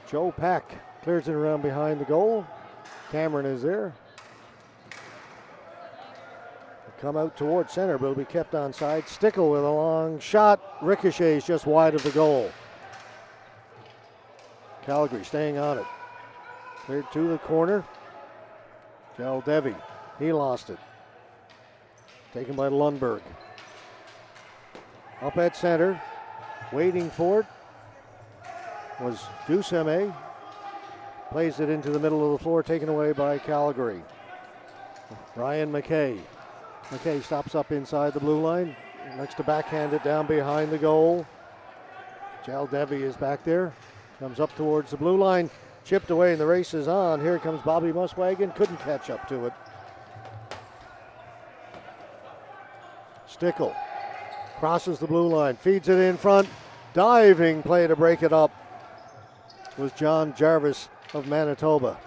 Joe Pack clears it around behind the goal. Cameron is there. Come out towards center, but it'll be kept onside. Stickle with a long shot. Ricochets just wide of the goal. Calgary staying on it. Cleared to the corner. Jal Devi, he lost it. Taken by Lundberg. Up at center, waiting for it was Duceme. Plays it into the middle of the floor, taken away by Calgary. Ryan McKay. McKay stops up inside the blue line. Likes to backhand it down behind the goal. Jal Devi is back there. Comes up towards the blue line. Chipped away and the race is on. Here comes Bobby Muswagon. Couldn't catch up to it. Stickle crosses the blue line. Feeds it in front. Diving play to break it up was John Jarvis of Manitoba.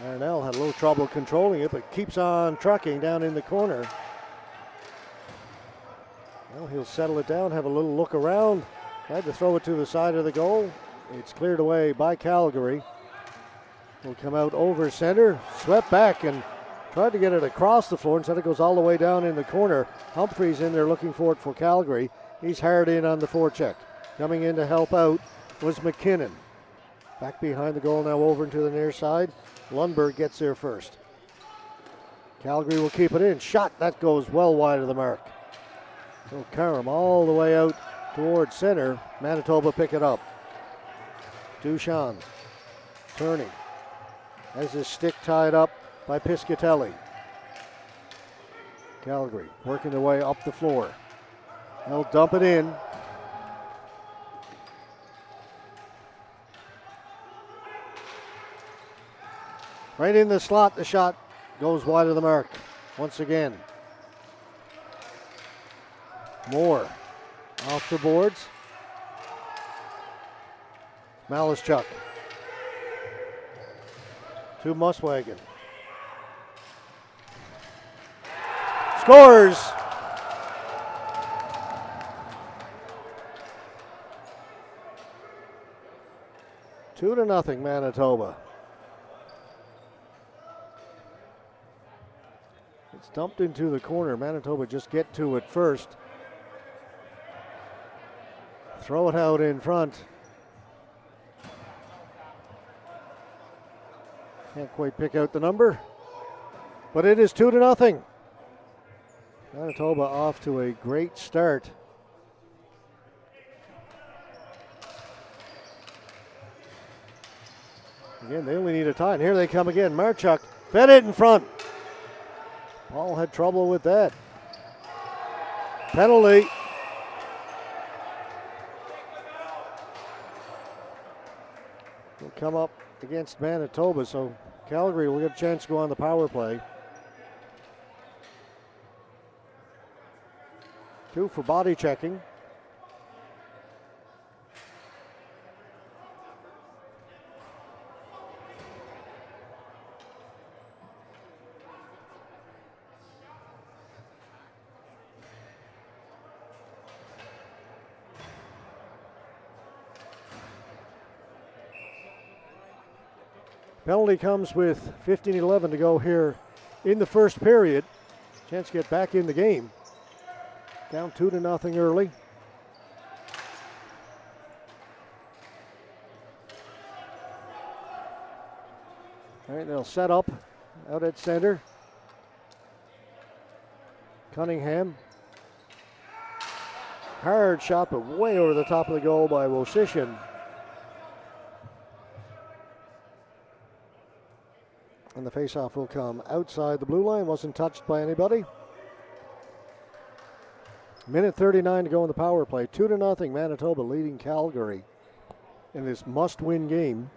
Arnell had a little trouble controlling it, but keeps on trucking down in the corner. Well, he'll settle it down, have a little look around. Tried to throw it to the side of the goal. It's cleared away by Calgary. Will come out over center, swept back and tried to get it across the floor. Instead it goes all the way down in the corner. Humphrey's in there looking for it for Calgary. He's hard in on the forecheck. Coming in to help out was McKinnon. Back behind the goal now over into the near side. Lundberg gets there first. Calgary will keep it in. Shot, that goes well wide of the mark. So Karam all the way out towards center. Manitoba pick it up. Duchamp turning. Has his stick tied up by Piscatelli. Calgary working their way up the floor. They'll dump it in. Right in the slot, the shot goes wide of the mark once again. Moore off the boards. Malischuk to Muswagon. Scores! Two to nothing, Manitoba. It's dumped into the corner. Manitoba just get to it first. Throw it out in front. Can't quite pick out the number, but it is 2 to nothing. Manitoba off to a great start. Again, they only need a tie, and here they come again. Marchuk fed it in front. Paul had trouble with that. Penalty. Will come up against Manitoba, so Calgary will get a chance to go on the power play. 2 for body checking. Penalty comes with 15:11 to go here in the first period. Chance to get back in the game. Down 2 to nothing early. All right, they'll set up out at center. Cunningham. Hard shot, but way over the top of the goal by Wosishin. And the faceoff will come outside the blue line. Wasn't touched by anybody. Minute 39 to go in the power play. 2 to nothing. Manitoba leading Calgary in this must-win game.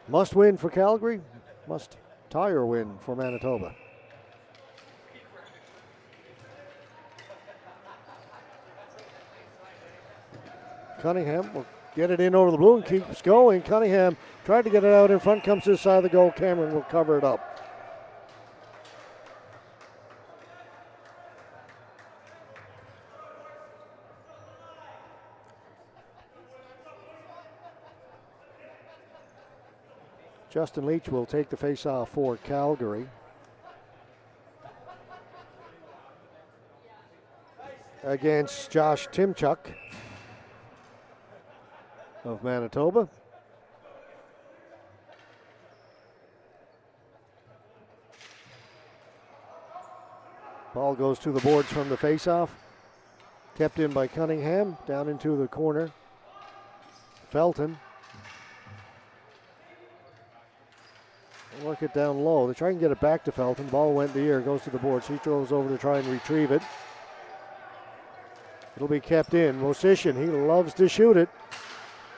Must win for Calgary. Must tie or win for Manitoba. Cunningham will get it in over the blue and keeps going. Cunningham tried to get it out in front, comes to the side of the goal. Cameron will cover it up. Justin Leach will take the face-off for Calgary. Against Josh Timchuk of Manitoba. Ball goes to the boards from the face-off. Kept in by Cunningham, down into the corner. Felton. Work it down low. They try and get it back to Felton. Ball went in the air, goes to the boards. He throws over to try and retrieve it. It'll be kept in. Mosician, he loves to shoot it.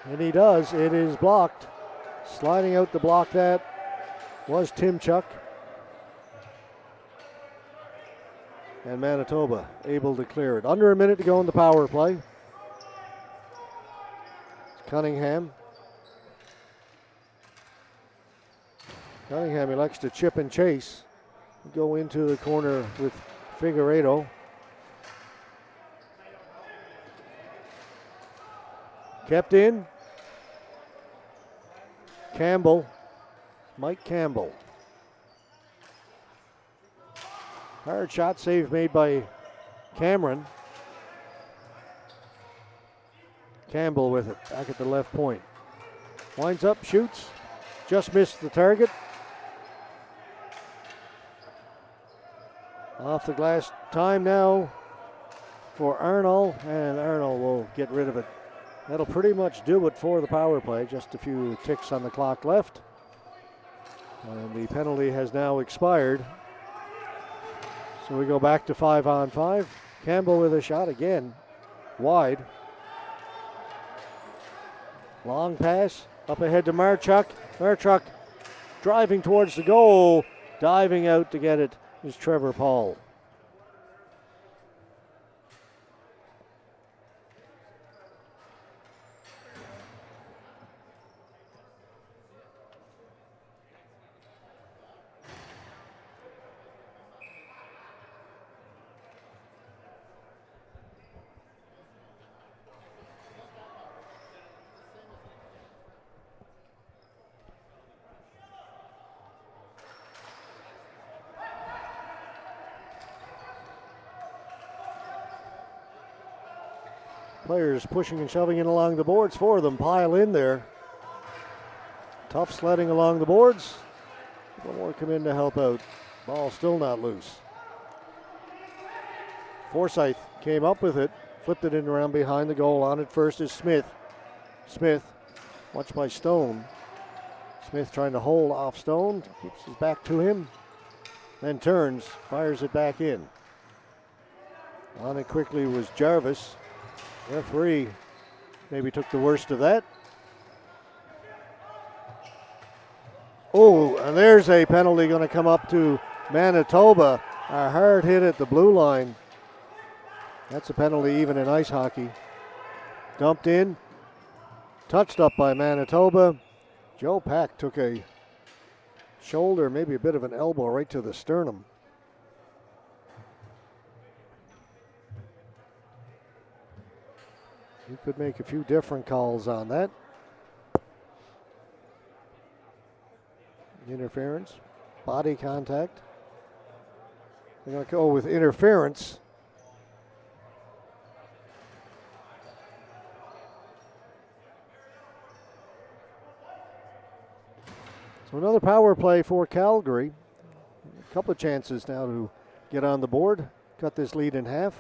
And he does. It is blocked. Sliding out to block that was Timchuk. And Manitoba able to clear it. Under a minute to go in the power play. It's Cunningham. Cunningham elects to chip and chase. Go into the corner with Figueiredo. Kept in. Campbell. Mike Campbell. Hard shot save made by Cameron. Campbell with it, back at the left point. Winds up, shoots. Just missed the target. Off the glass time now for Arnold, and Arnold will get rid of it. That'll pretty much do it for the power play. Just a few ticks on the clock left. And the penalty has now expired. So we go back to 5-on-5. Campbell with a shot again, wide. Long pass, up ahead to Marchuk. Marchuk driving towards the goal. Diving out to get it is Trevor Paul. Players pushing and shoving in along the boards for them. Pile in there. Tough sledding along the boards. One more come in to help out. Ball still not loose. Forsyth came up with it. Flipped it in around behind the goal. On it first is Smith. Smith, watched by Stone. Smith trying to hold off Stone. Keeps his back to him. Then turns. Fires it back in. On it quickly was Jarvis. Referee maybe took the worst of that. Oh, and there's a penalty going to come up to Manitoba. A hard hit at the blue line. That's a penalty even in ice hockey. Dumped in. Touched up by Manitoba. Joe Pack took a shoulder, maybe a bit of an elbow right to the sternum. He could make a few different calls on that. Interference, body contact. They're going to go with interference. So another power play for Calgary. A couple of chances now to get on the board, cut this lead in half.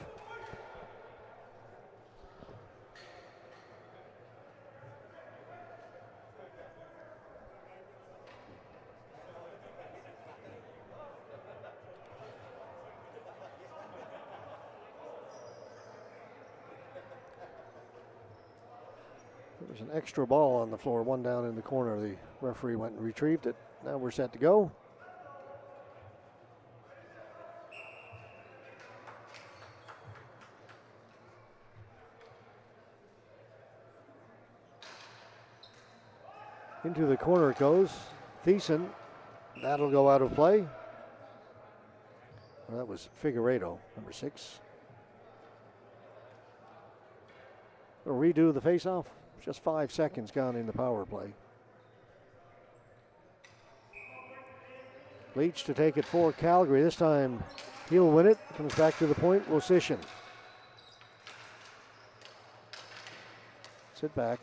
There's an extra ball on the floor, one down in the corner. The referee went and retrieved it. Now we're set to go. Into the corner it goes. Thiessen, that'll go out of play. Well, that was Figueiredo, number 6. We'll redo the faceoff. Just 5 seconds gone in the power play. Leach to take it for Calgary. This time he'll win it. Comes back to the point. Wosician. Sit back.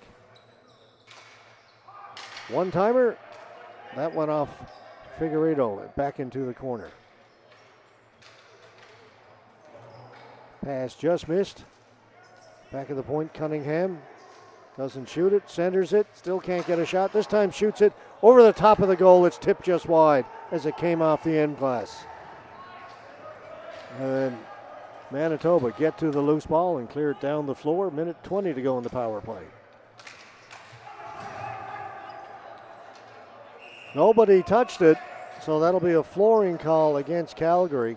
One-timer. That went off Figueiredo. Back into the corner. Pass just missed. Back of the point, Cunningham. Doesn't shoot it. Centers it. Still can't get a shot. This time shoots it over the top of the goal. It's tipped just wide as it came off the end glass. And then Manitoba get to the loose ball and clear it down the floor. Minute 20 to go in the power play. Nobody touched it, so that'll be a flooring call against Calgary.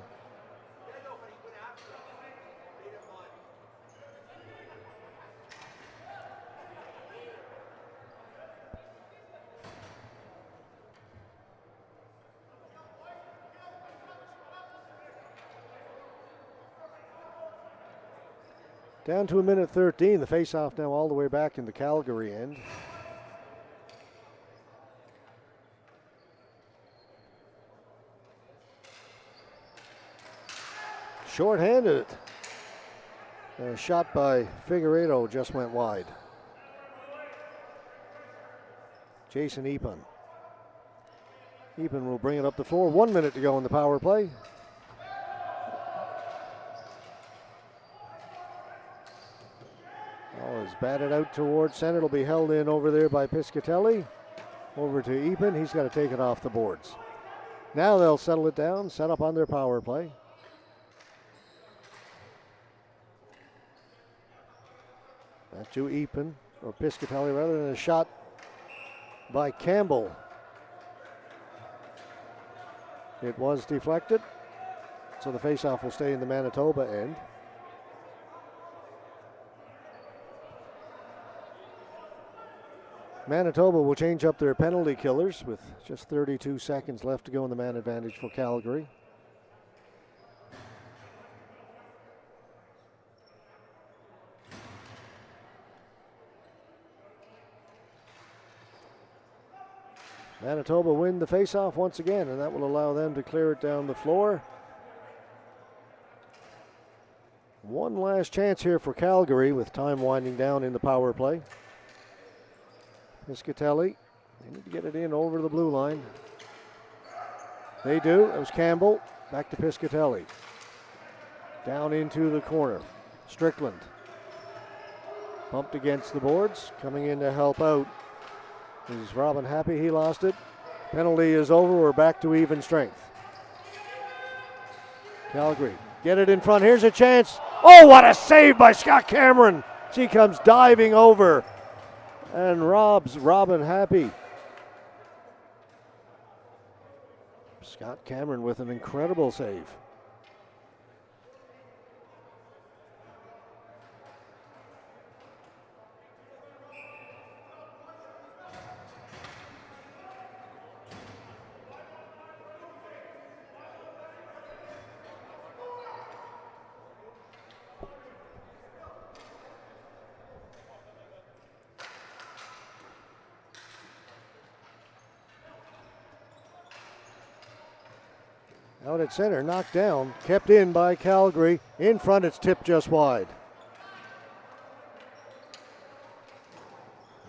Down to a minute 13. The face-off now all the way back in the Calgary end. Short-handed. A shot by Figueiredo just went wide. Jason Epen. Epen will bring it up the floor. 1 minute to go in the power play. Ball is batted out towards center. It'll be held in over there by Piscatelli. Over to Epen. He's got to take it off the boards. Now they'll settle it down, set up on their power play. Back to Epen, or Piscatelli rather, than a shot by Campbell. It was deflected, so the faceoff will stay in the Manitoba end. Manitoba will change up their penalty killers with just 32 seconds left to go in the man advantage for Calgary. Manitoba win the faceoff once again, and that will allow them to clear it down the floor. One last chance here for Calgary with time winding down in the power play. Piscatelli, they need to get it in over the blue line. They do. It was Campbell. Back to Piscatelli. Down into the corner. Strickland. Bumped against the boards. Coming in to help out is Robin Happy. He lost it. Penalty is over. We're back to even strength. Calgary get it in front. Here's a chance. Oh, what a save by Scott Cameron. She comes diving over and robs Robin Happy. Scott Cameron with an incredible save. Out at center, knocked down, kept in by Calgary. In front, it's tipped just wide.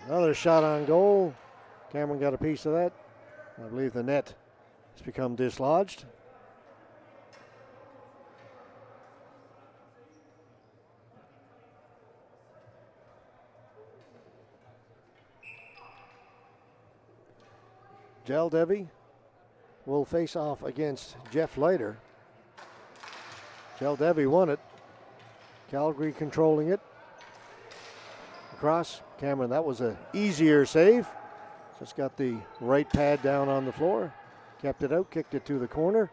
Another shot on goal. Cameron got a piece of that. I believe the net has become dislodged. Jaldevi will face off against Jeff Leiter. Jaldevi won it. Calgary controlling it. Across. Cameron, that was an easier save. Just got the right pad down on the floor. Kept it out, kicked it to the corner.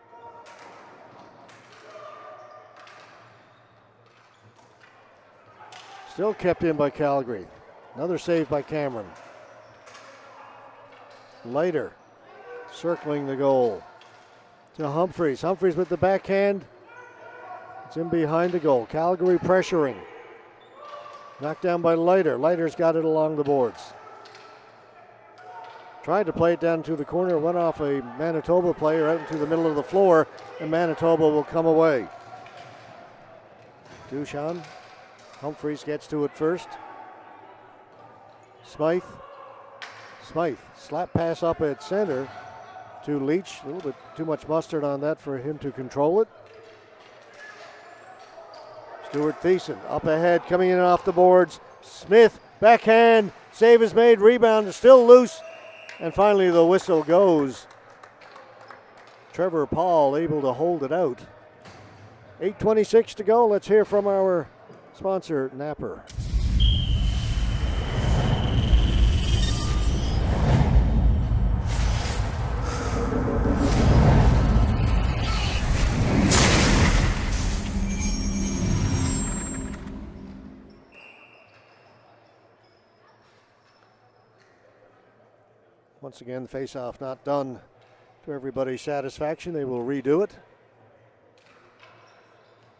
Still kept in by Calgary. Another save by Cameron. Leiter circling the goal to Humphreys. Humphreys with the backhand. It's in behind the goal. Calgary pressuring. Knocked down by Leiter. Leiter's got it along the boards. Tried to play it down to the corner, went off a Manitoba player out into the middle of the floor, and Manitoba will come away. Duchamp. Humphreys gets to it first. Smythe. Slap pass up at center to Leach. A little bit too much mustard on that for him to control it. Stuart Thiessen up ahead, coming in off the boards. Smith, backhand, save is made, rebound is still loose, and finally the whistle goes. Trevor Paul able to hold it out. 8:26 to go. Let's hear from our sponsor, Napper. Once again, the face-off not done to everybody's satisfaction. They will redo it.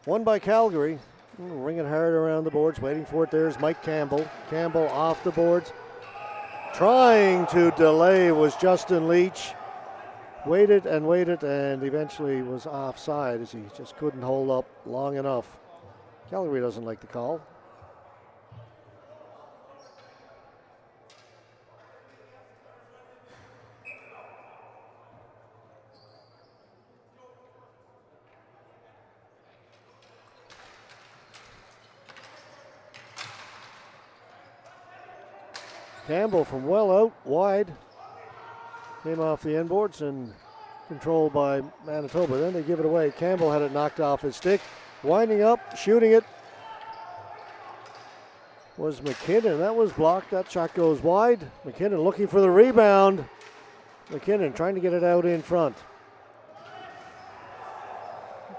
Won by Calgary. Ringing hard around the boards, waiting for it. There's Mike Campbell. Campbell off the boards. Trying to delay was Justin Leach. Waited and eventually was offside as he just couldn't hold up long enough. Calgary doesn't like the call. Campbell from well out wide. Came off the inboards and controlled by Manitoba. Then they give it away. Campbell had it knocked off his stick. Winding up, shooting it was McKinnon. That was blocked. That shot goes wide. McKinnon looking for the rebound. McKinnon trying to get it out in front.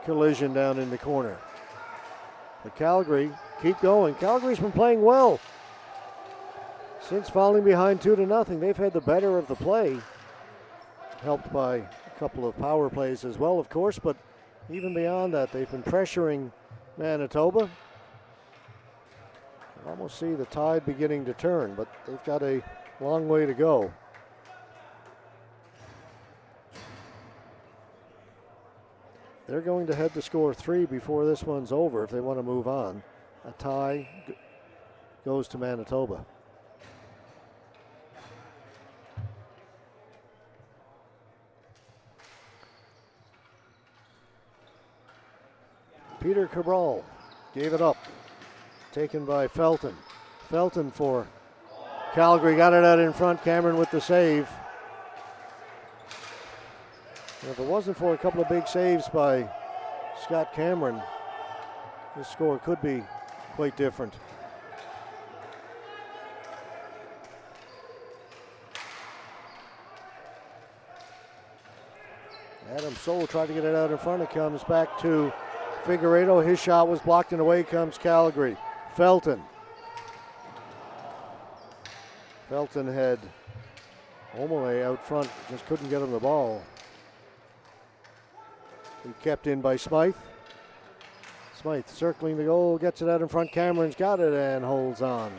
Collision down in the corner. But Calgary keep going. Calgary's been playing well. Since falling behind 2-0, they've had the better of the play. Helped by a couple of power plays as well, of course, but even beyond that, they've been pressuring Manitoba. I almost see the tide beginning to turn, but they've got a long way to go. They're going to head to score 3 before this one's over if they want to move on. A tie goes to Manitoba. Peter Cabral gave it up. Taken by Felton. Felton for Calgary. Got it out in front. Cameron with the save. And if it wasn't for a couple of big saves by Scott Cameron, this score could be quite different. Adam Soul tried to get it out in front. It comes back to Figueiredo. His shot was blocked and away comes Calgary. Felton. Felton had Omole out front, just couldn't get him the ball. He kept in by Smythe. Smythe circling the goal, gets it out in front. Cameron's got it and holds on.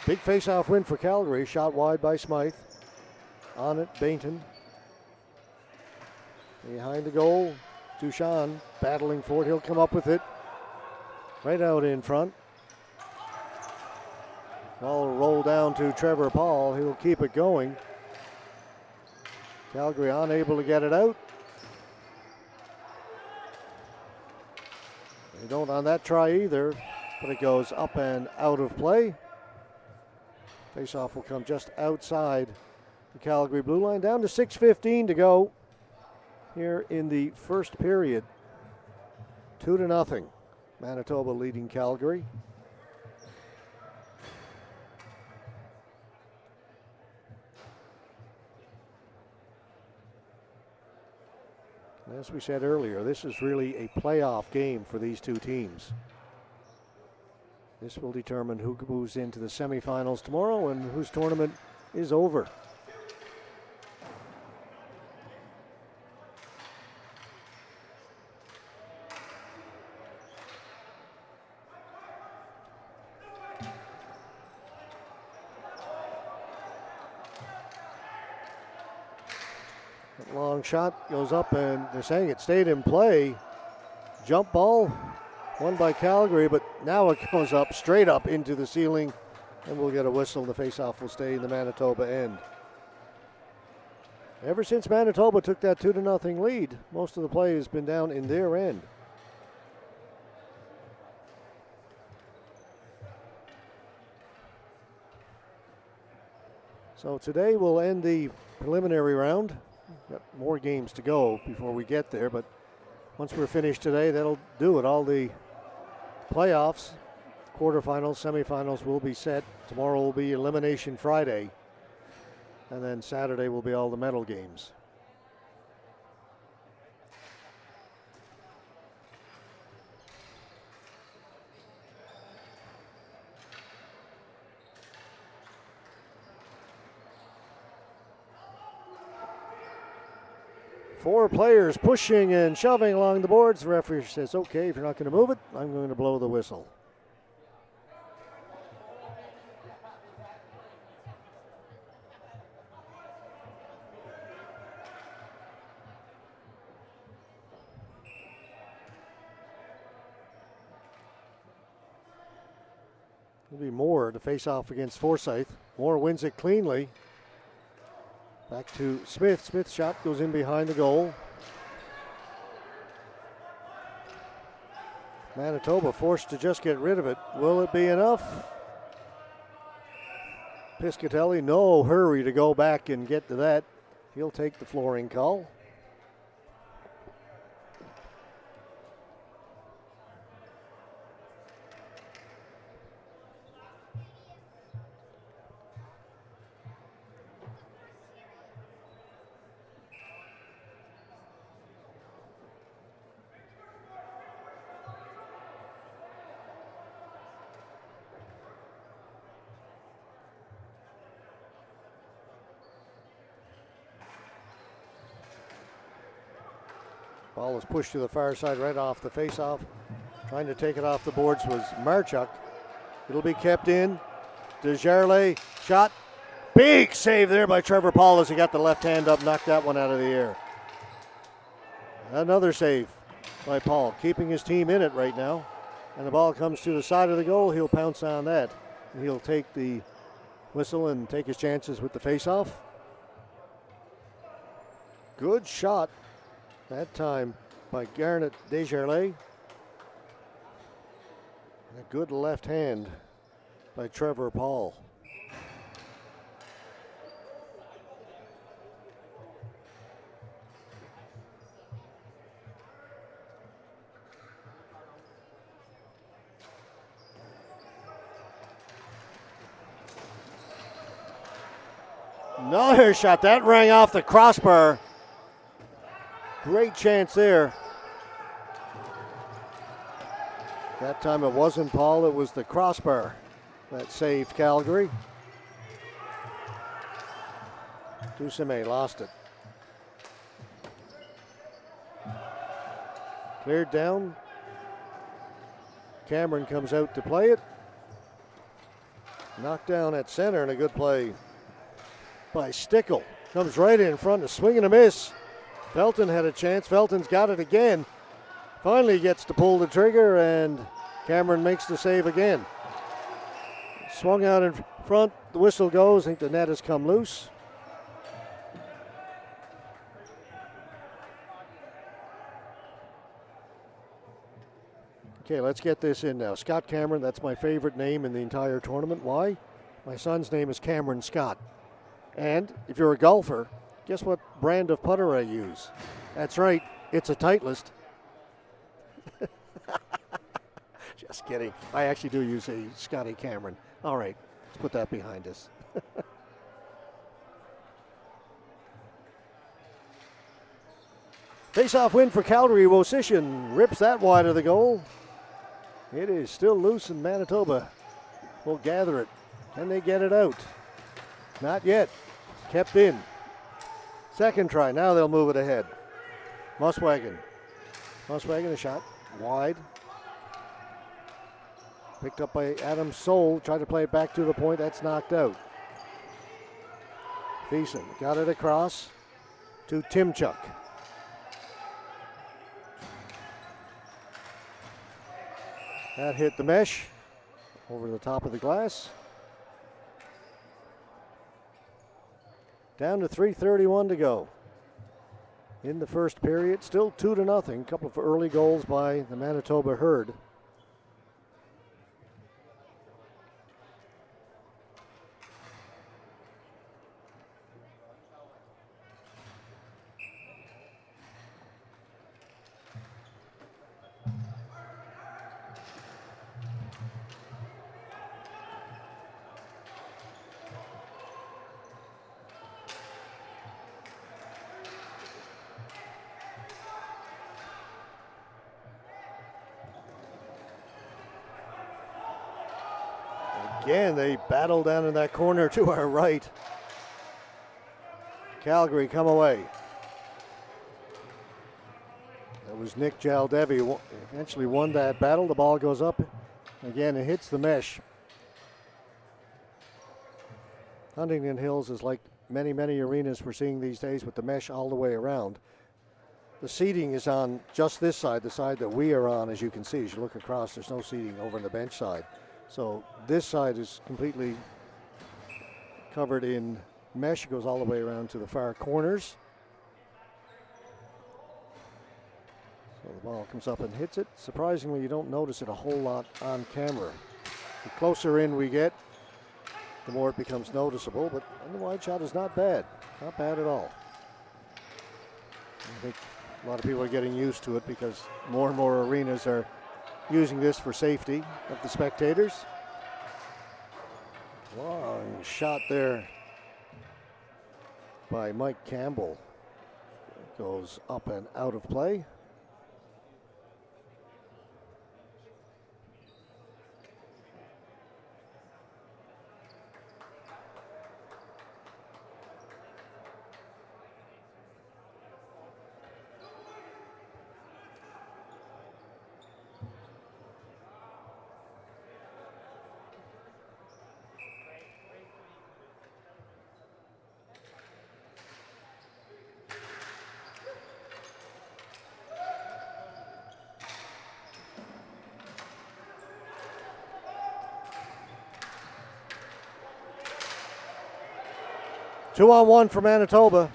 Big face-off win for Calgary. Shot wide by Smythe. On it, Bainton. Behind the goal, Duchamp battling for it. He'll come up with it. Right out in front. Ball will roll down to Trevor Paul. He'll keep it going. Calgary unable to get it out. They don't on that try either, but it goes up and out of play. Face-off will come just outside the Calgary blue line. Down to 6:15 to go here in the first period. 2-0. Manitoba leading Calgary. As we said earlier, this is really a playoff game for these two teams. This will determine who moves into the semifinals tomorrow and whose tournament is over. Long shot goes up, and they're saying it stayed in play. Jump ball, won by Calgary, but now it goes up, straight up into the ceiling, and we'll get a whistle. The faceoff will stay in the Manitoba end. Ever since Manitoba took that 2-0 lead, most of the play has been down in their end. So today we'll end the preliminary round. Got more games to go before we get there, but once we're finished today, that'll do it. All the playoffs, quarterfinals, semifinals will be set. Tomorrow will be Elimination Friday, and then Saturday will be all the medal games. Four players pushing and shoving along the boards. The referee says, okay, if you're not going to move it, I'm going to blow the whistle. It'll be Moore to face off against Forsyth. Moore wins it cleanly. Back to Smith. Smith's shot goes in behind the goal. Manitoba forced to just get rid of it. Will it be enough? Piscatelli, no hurry to go back and get to that. He'll take the flooring call. Ball was pushed to the far side right off the face-off. Trying to take it off the boards was Marchuk. It'll be kept in. Desjardins shot. Big save there by Trevor Paul as he got the left hand up, knocked that one out of the air. Another save by Paul, keeping his team in it right now. And the ball comes to the side of the goal. He'll pounce on that. And he'll take the whistle and take his chances with the face-off. Good shot that time by Garnet Desjardins. And a good left hand by Trevor Paul. Another shot, that rang off the crossbar. Great chance there. That time it wasn't Paul, it was the crossbar that saved Calgary. Ducemé lost it. Cleared down. Cameron comes out to play it. Knocked down at center and a good play by Stickle. Comes right in front, a swing and a miss. Felton had a chance. Felton's got it again. Finally gets to pull the trigger, and Cameron makes the save again. Swung out in front. The whistle goes. I think the net has come loose. Okay, let's get this in now. Scott Cameron, that's my favorite name in the entire tournament. Why? My son's name is Cameron Scott. And if you're a golfer, guess what brand of putter I use? That's right, it's a Titleist. Just kidding. I actually do use a Scotty Cameron. All right, let's put that behind us. Face-off win for Calgary. Wosishin rips that wide of the goal. It is still loose in Manitoba. Will gather it. Can they get it out? Not yet. Kept in. Second try. Now they'll move it ahead. Muswagon. Muswagon a shot. Wide. Picked up by Adam Soul. Tried to play it back to the point. That's knocked out. Thiessen got it across to Timchuk. That hit the mesh over the top of the glass. Down to 3:31 to go in the first period. Still 2-0. A couple of early goals by the Manitoba Herd. Again, they battle down in that corner to our right. Calgary come away. That was Nick Jaldevi. Eventually won that battle. The ball goes up. Again, it hits the mesh. Huntington Hills is like many, many arenas we're seeing these days with the mesh all the way around. The seating is on just this side, the side that we are on, as you can see. As you look across, there's no seating over on the bench side. So this side is completely covered in mesh. It goes all the way around to the far corners. So the ball comes up and hits it. Surprisingly, you don't notice it a whole lot on camera. The closer in we get, the more it becomes noticeable. But the wide shot is not bad. Not bad at all. I think a lot of people are getting used to it because more and more arenas are using this for safety of the spectators. Long shot there by Mike Campbell. It goes up and out of play. Two-on-one for Manitoba.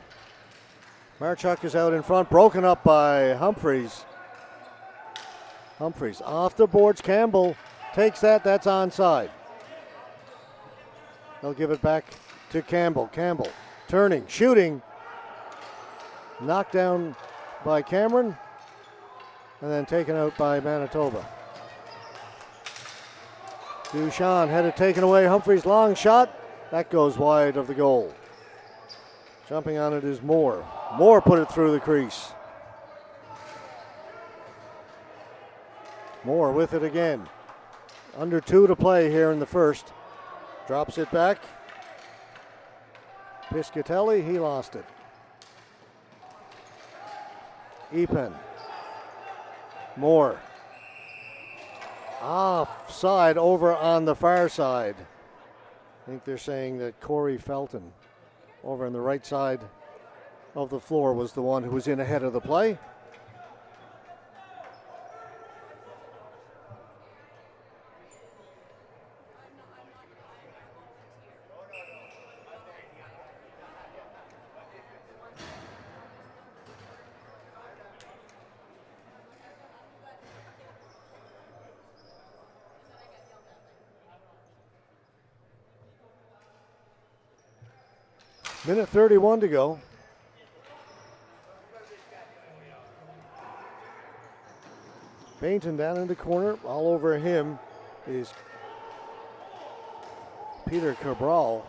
Marchuk is out in front, broken up by Humphreys. Humphreys off the boards. Campbell takes that. That's onside. They'll give it back to Campbell. Campbell turning, shooting. Knocked down by Cameron and then taken out by Manitoba. Duchamp had it taken away. Humphreys' long shot. That goes wide of the goal. Jumping on it is Moore. Moore put it through the crease. Moore with it again. Under 2 to play here in the first. Drops it back. Piscatelli, he lost it. Epen. Moore. Offside over on the far side. I think they're saying that Corey Felton over on the right side of the floor was the one who was in ahead of the play. Minute 31 to go. Bainton down in the corner. All over him is Peter Cabral.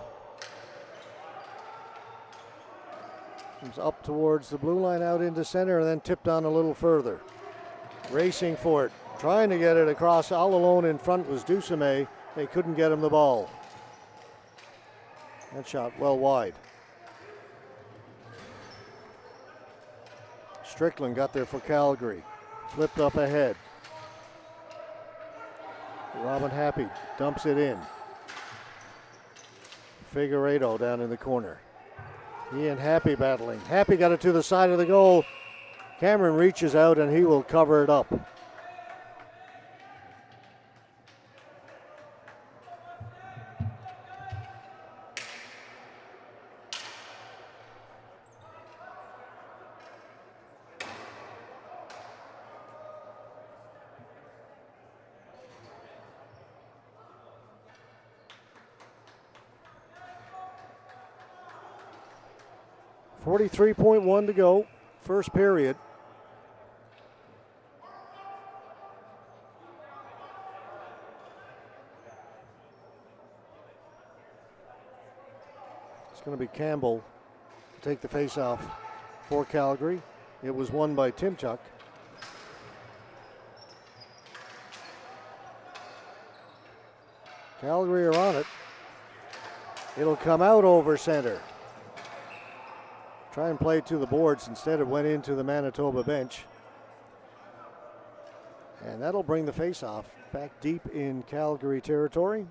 Comes up towards the blue line, out into center, and then tipped on a little further. Racing for it, trying to get it across. All alone in front was Dusemé. They couldn't get him the ball. That shot well wide. Strickland got there for Calgary. Flipped up ahead. Robin Happy dumps it in. Figueiredo down in the corner. He and Happy battling. Happy got it to the side of the goal. Cameron reaches out and he will cover it up. .1 to go, first period. It's going to be Campbell to take the faceoff for Calgary. It was won by Timchuk. Calgary are on it. It'll come out over center. Try and play to the boards. Instead, it went into the Manitoba bench. And that'll bring the faceoff back deep in Calgary territory.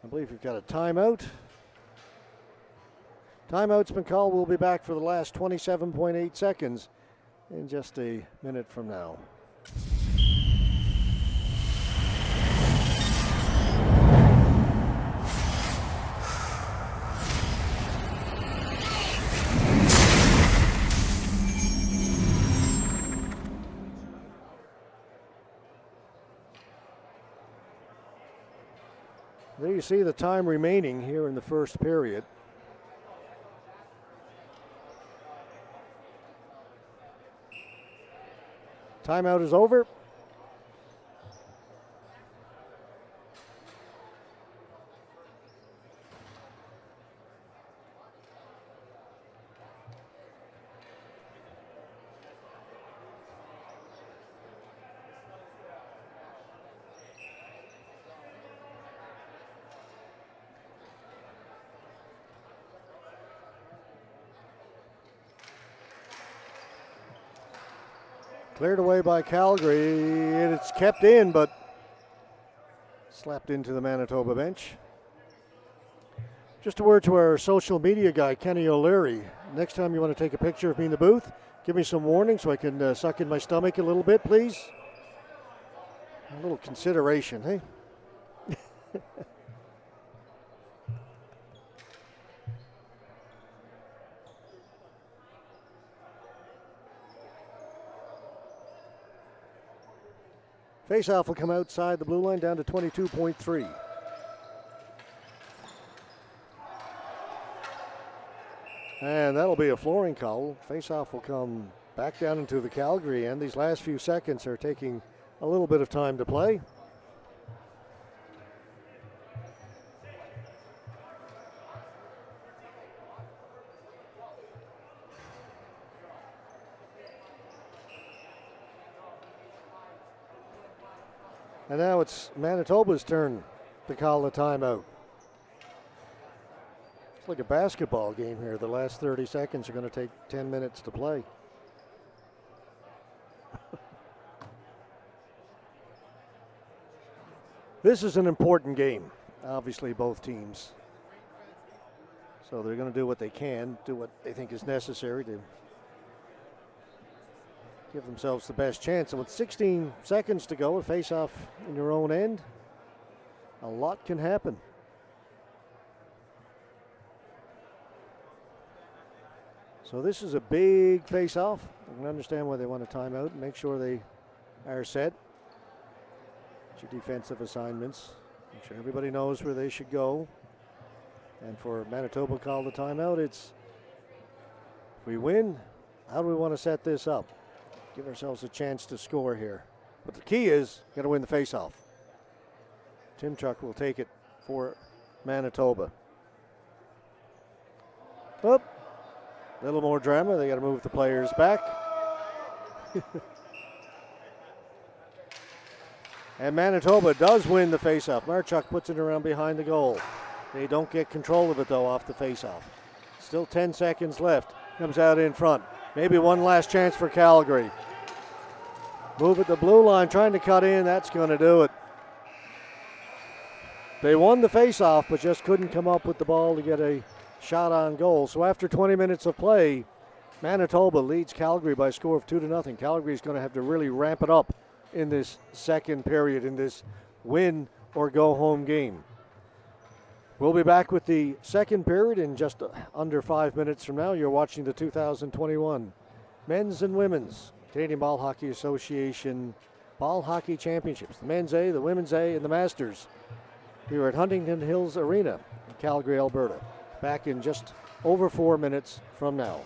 I believe we've got a timeout. Timeout's been called. We'll be back for the last 27.8 seconds in just a minute from now. There you see the time remaining here in the first period. Timeout is over. Cleared away by Calgary. It's kept in, but slapped into the Manitoba bench. Just a word to our social media guy, Kenny O'Leary. Next time you want to take a picture of me in the booth, give me some warning so I can suck in my stomach a little bit, please. A little consideration, hey? Faceoff will come outside the blue line down to 22.3. And that'll be a flooring call. Faceoff will come back down into the Calgary end. These last few seconds are taking a little bit of time to play. And now it's Manitoba's turn to call the timeout. It's like a basketball game here. The last 30 seconds are going to take 10 minutes to play. This is an important game, obviously, both teams. So they're going to do what they can, do what they think is necessary to give themselves the best chance. And with 16 seconds to go, a face-off in your own end, a lot can happen. So this is a big face-off. I can understand why they want a timeout and make sure they are set. Your defensive assignments. Make sure everybody knows where they should go. And for Manitoba to call the timeout, it's if we win, how do we want to set this up? give ourselves a chance to score here. But the key is, got to win the faceoff. Tim Chuck will take it for Manitoba. Oop. A little more drama. They got to move the players back. And Manitoba does win the faceoff. Marchuk puts it around behind the goal. They don't get control of it, though, off the faceoff. Still 10 seconds left. Comes out in front. Maybe one last chance for Calgary. Move at the blue line, trying to cut in. That's going to do it. They won the faceoff, but just couldn't come up with the ball to get a shot on goal. So after 20 minutes of play, Manitoba leads Calgary by a score of 2-0. Calgary is going to have to really ramp it up in this second period, in this win or go home game. We'll be back with the second period in just under 5 minutes from now. You're watching the 2021 Men's and Women's Canadian Ball Hockey Association Ball Hockey Championships. The Men's A, the Women's A, and the Masters here at Huntington Hills Arena in Calgary, Alberta. Back in just over 4 minutes from now.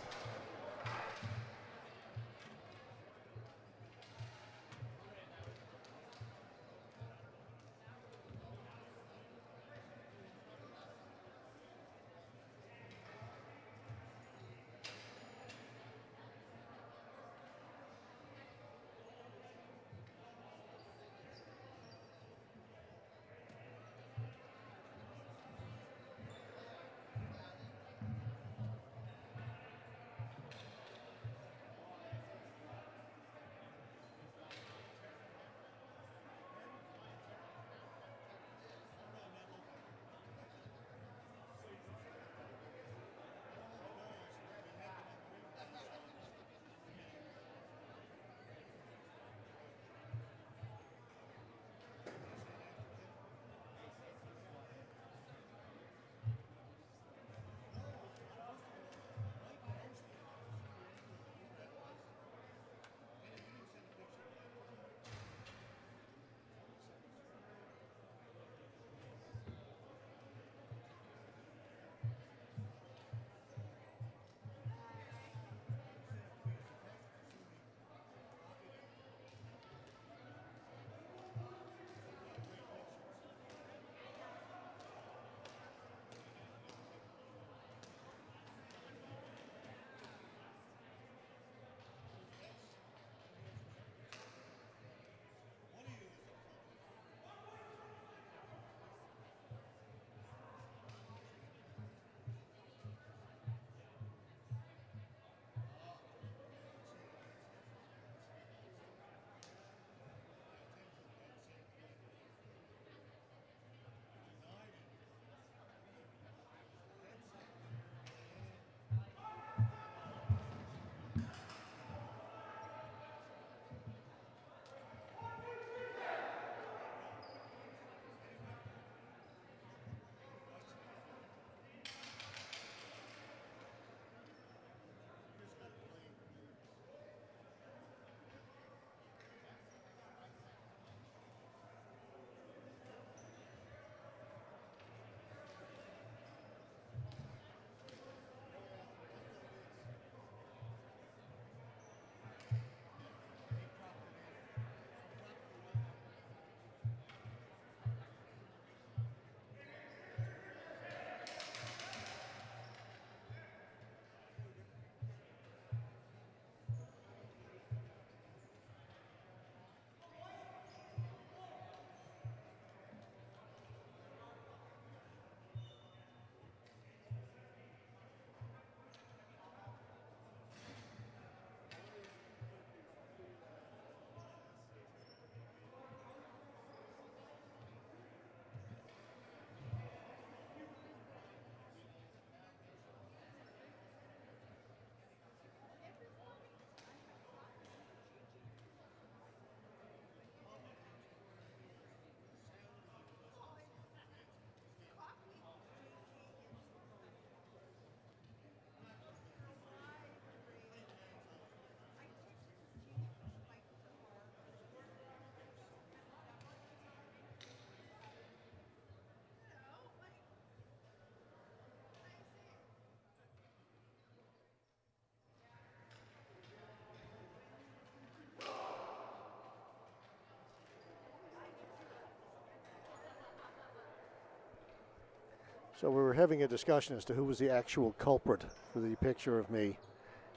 So we were having a discussion as to who was the actual culprit for the picture of me.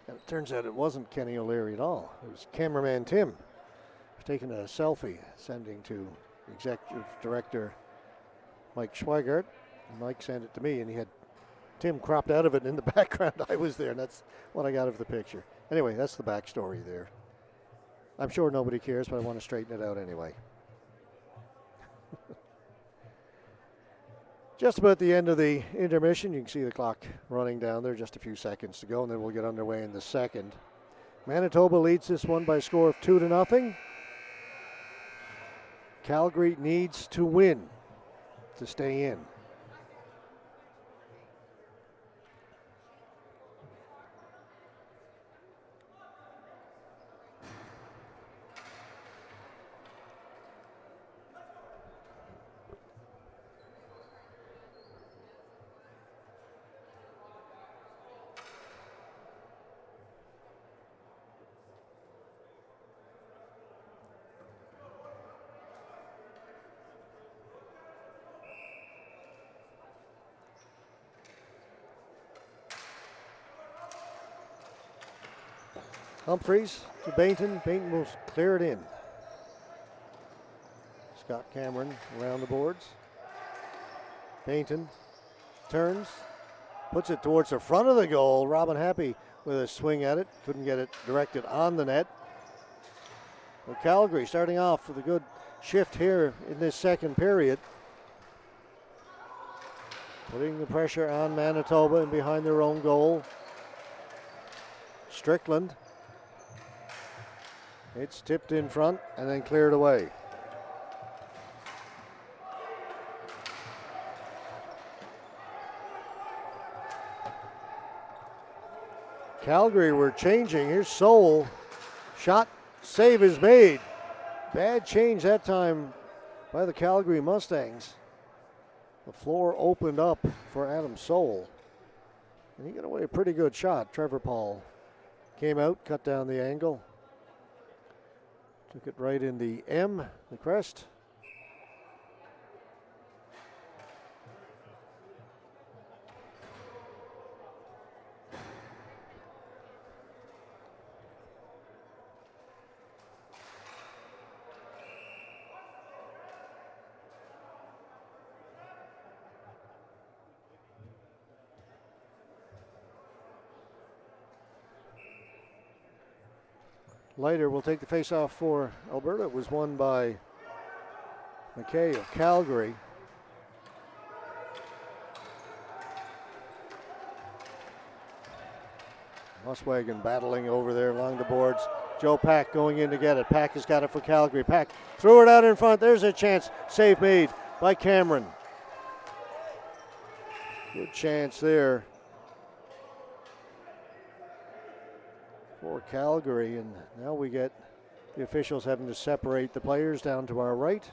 And it turns out it wasn't Kenny O'Leary at all. It was cameraman Tim taking a selfie, sending to executive director Mike Schweigart. And Mike sent it to me, and he had Tim cropped out of it, and in the background I was there, and that's what I got of the picture. Anyway, that's the backstory there. I'm sure nobody cares, but I want to straighten it out anyway. Just about the end of the intermission. You can see the clock running down there, just a few seconds to go, and then we'll get underway in the second. Manitoba leads this one by a score of 2-0. Calgary needs to win to stay in. Humphreys to Bainton. Bainton will clear it in. Scott Cameron around the boards. Bainton turns, puts it towards the front of the goal. Robin Happy with a swing at it. Couldn't get it directed on the net. Well, Calgary starting off with a good shift here in this second period. Putting the pressure on Manitoba and behind their own goal. Strickland. It's tipped in front and then cleared away. Calgary were changing. Here's Soul. Shot, save is made. Bad change that time by the Calgary Mustangs. The floor opened up for Adam Soul. And he got away a pretty good shot. Trevor Paul came out, cut down the angle. Took it right in the M, the crest. Leiter will take the face-off for Alberta. It was won by McKay of Calgary. Muswagon battling over there along the boards. Joe Pack going in to get it. Pack has got it for Calgary. Pack threw it out in front. There's a chance. Save made by Cameron. Good chance there for Calgary, and now we get the officials having to separate the players down to our right.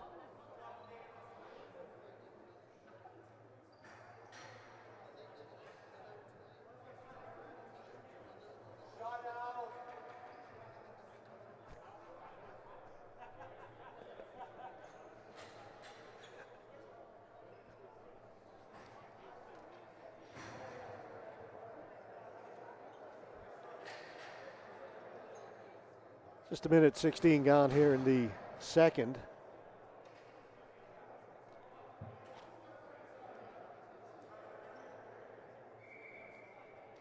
Just a minute 16 gone here in the second.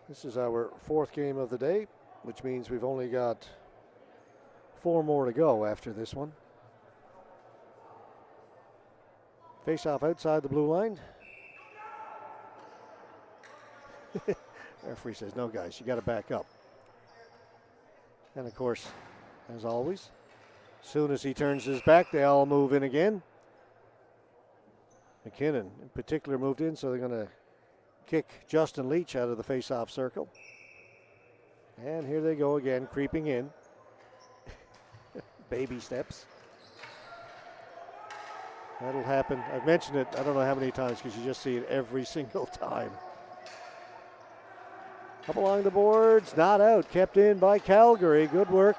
This is our fourth game of the day, which means we've only got 4 more to go after this one. Face off outside the blue line. Referee says, no guys, you got to back up. And of course, as always, as soon as he turns his back, they all move in again. McKinnon in particular moved in, so they're going to kick Justin Leach out of the face-off circle. And here they go again, creeping in. Baby steps. That'll happen. I've mentioned it, I don't know how many times, because you just see it every single time. Up along the boards, not out, kept in by Calgary. Good work.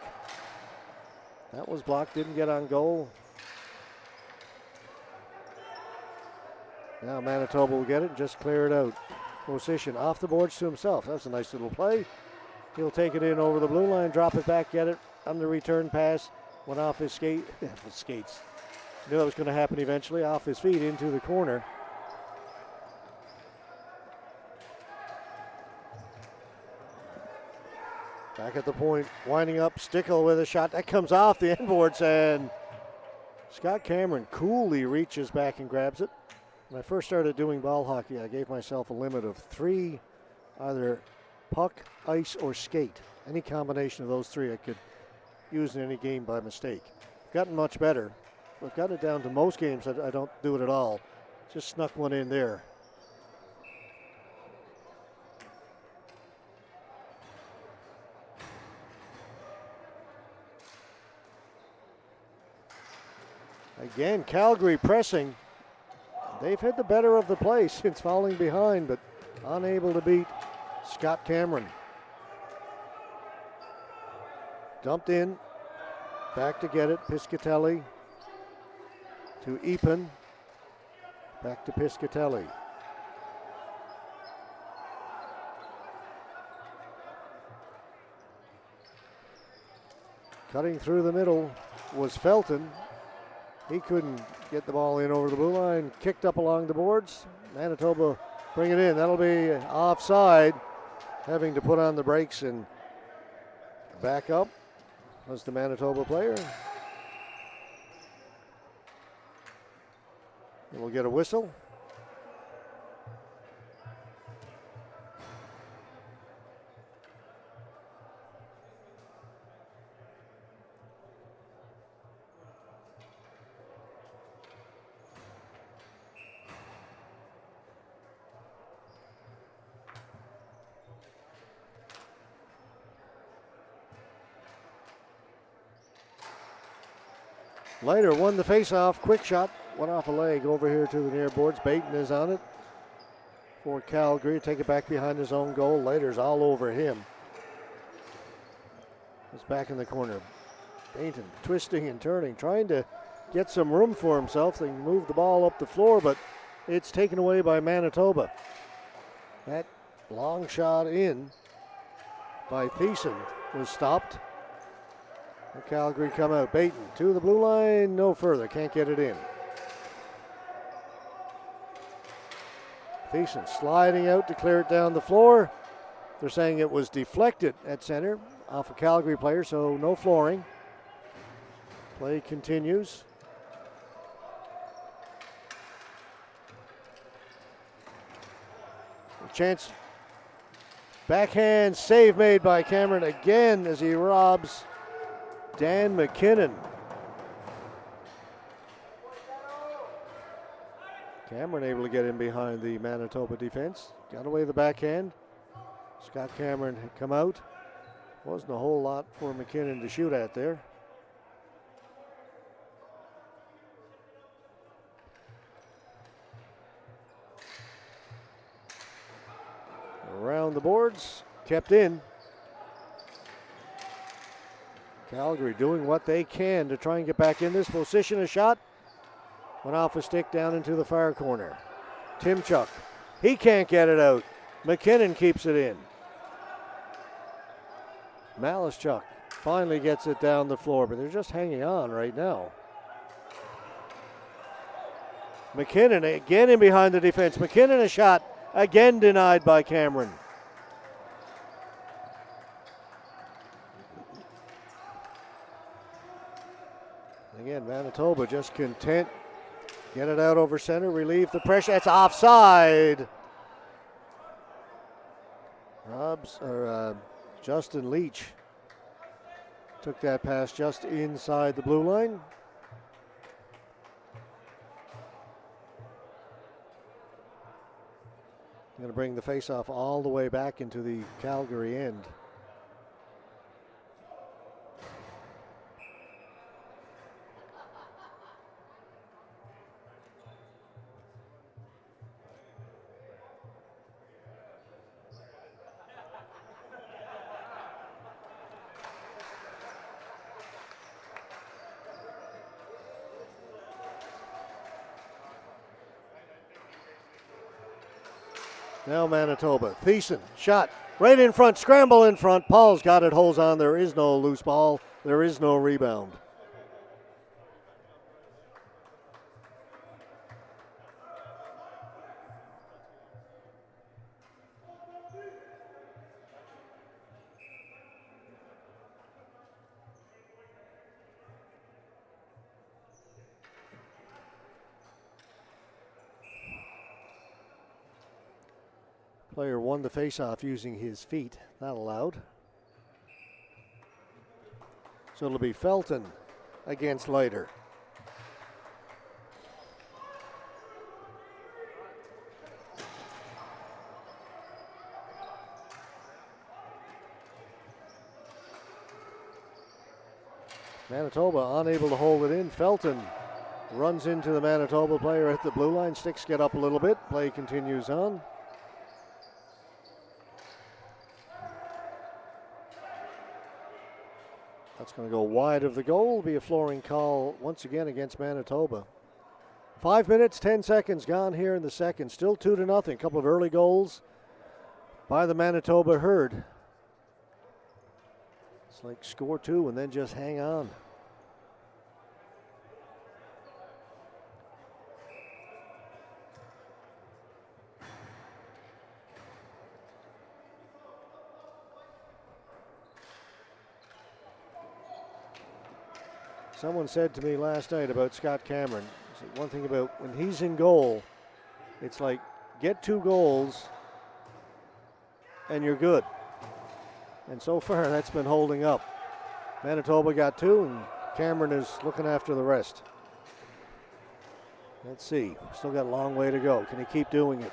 That was blocked, didn't get on goal. Now Manitoba will get it and just clear it out. Position off the boards to himself. That's a nice little play. He'll take it in over the blue line, drop it back, get it on the return pass. Went off his skates. Knew that was going to happen eventually. Off his feet into the corner. Back at the point, winding up, Stickle with a shot. That comes off the end boards, and Scott Cameron coolly reaches back and grabs it. When I first started doing ball hockey, I gave myself a limit of 3, either puck, ice, or skate. Any combination of those 3 I could use in any game by mistake. I've gotten much better. I've gotten it down to most games I don't do it at all. Just snuck one in there. Again, Calgary pressing. They've had the better of the play since falling behind, but unable to beat Scott Cameron. Dumped in. Back to get it. Piscatelli to Epen. Back to Piscatelli. Cutting through the middle was Felton. He couldn't get the ball in over the blue line. Kicked up along the boards. Manitoba bring it in. That'll be offside. Having to put on the brakes and back up was the Manitoba player. And we'll get a whistle. Leiter won the faceoff. Quick shot. Went off a leg over here to the near boards. Baton is on it for Calgary. Take it back behind his own goal. Leiter's all over him. He's back in the corner. Baton twisting and turning, trying to get some room for himself. They can move the ball up the floor, but it's taken away by Manitoba. That long shot in by Thiessen was stopped. Calgary come out. Baton to the blue line, no further, can't get it in. Thiessen sliding out to clear it down the floor. They're saying it was deflected at center off a Calgary player, so no flooring. Play continues. A chance. Backhand save made by Cameron again as he robs Dan McKinnon. Cameron able to get in behind the Manitoba defense. Got away the backhand. Scott Cameron had come out. Wasn't a whole lot for McKinnon to shoot at there. Around the boards, kept in. Calgary doing what they can to try and get back in this position. A shot went off a stick down into the far corner. Timchuk, he can't get it out. McKinnon keeps it in. Malischuk finally gets it down the floor, but they're just hanging on right now. McKinnon again in behind the defense. McKinnon a shot, again denied by Cameron. Again, Manitoba just content. Get it out over center, relieve the pressure. That's offside. Justin Leach took that pass just inside the blue line. Going to bring the faceoff all the way back into the Calgary end. Now Manitoba. Thiessen, shot right in front, scramble in front. Paul's got it, holds on. There is no loose ball. There is no rebound. Player won the faceoff using his feet. Not allowed. So it'll be Felton against Leiter. Manitoba unable to hold it in. Felton runs into the Manitoba player at the blue line. Sticks get up a little bit. Play continues on. That's going to go wide of the goal. Be a flooring call once again against Manitoba. 5 minutes, 10 seconds gone here in the second. Still 2-0. A couple of early goals by the Manitoba Herd. It's like score two and then just hang on. Someone said to me last night about Scott Cameron, one thing about when he's in goal, it's like get 2 goals and you're good. And so far that's been holding up. Manitoba got 2 and Cameron is looking after the rest. Let's see, still got a long way to go. Can he keep doing it?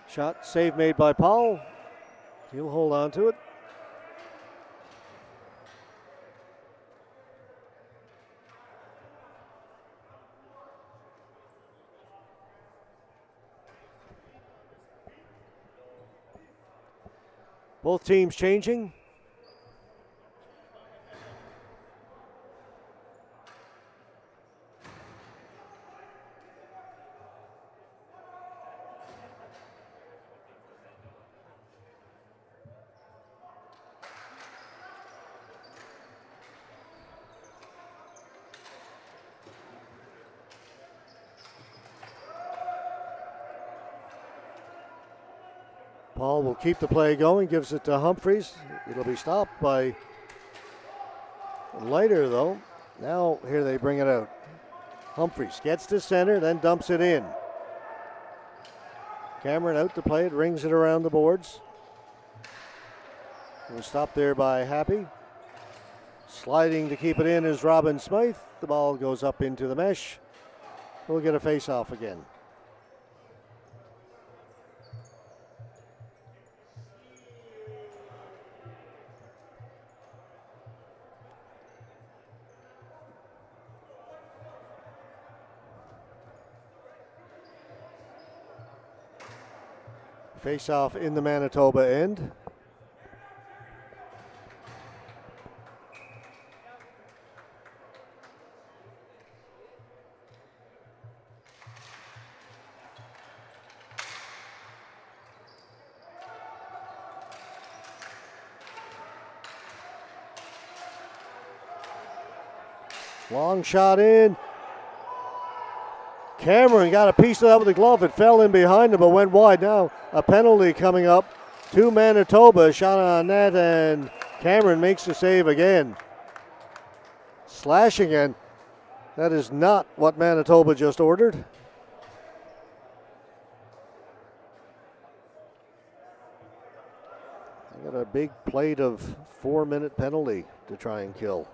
Shot, save made by Paul. He'll hold on to it. Both teams changing. Paul will keep the play going, gives it to Humphreys. It'll be stopped by Leiter, though. Now here they bring it out. Humphreys gets to center, then dumps it in. Cameron out to play it, rings it around the boards. It was stopped there by Happy. Sliding to keep it in is Robin Smythe. The ball goes up into the mesh. We'll get a face-off again. Face-off in the Manitoba end. Long shot in. Cameron got a piece of that with the glove. It fell in behind him but went wide. Now a penalty coming up to Manitoba. Shot on net and Cameron makes the save again. Slashing in. That is not what Manitoba just ordered. They got a big plate of 4-minute penalty to try and kill.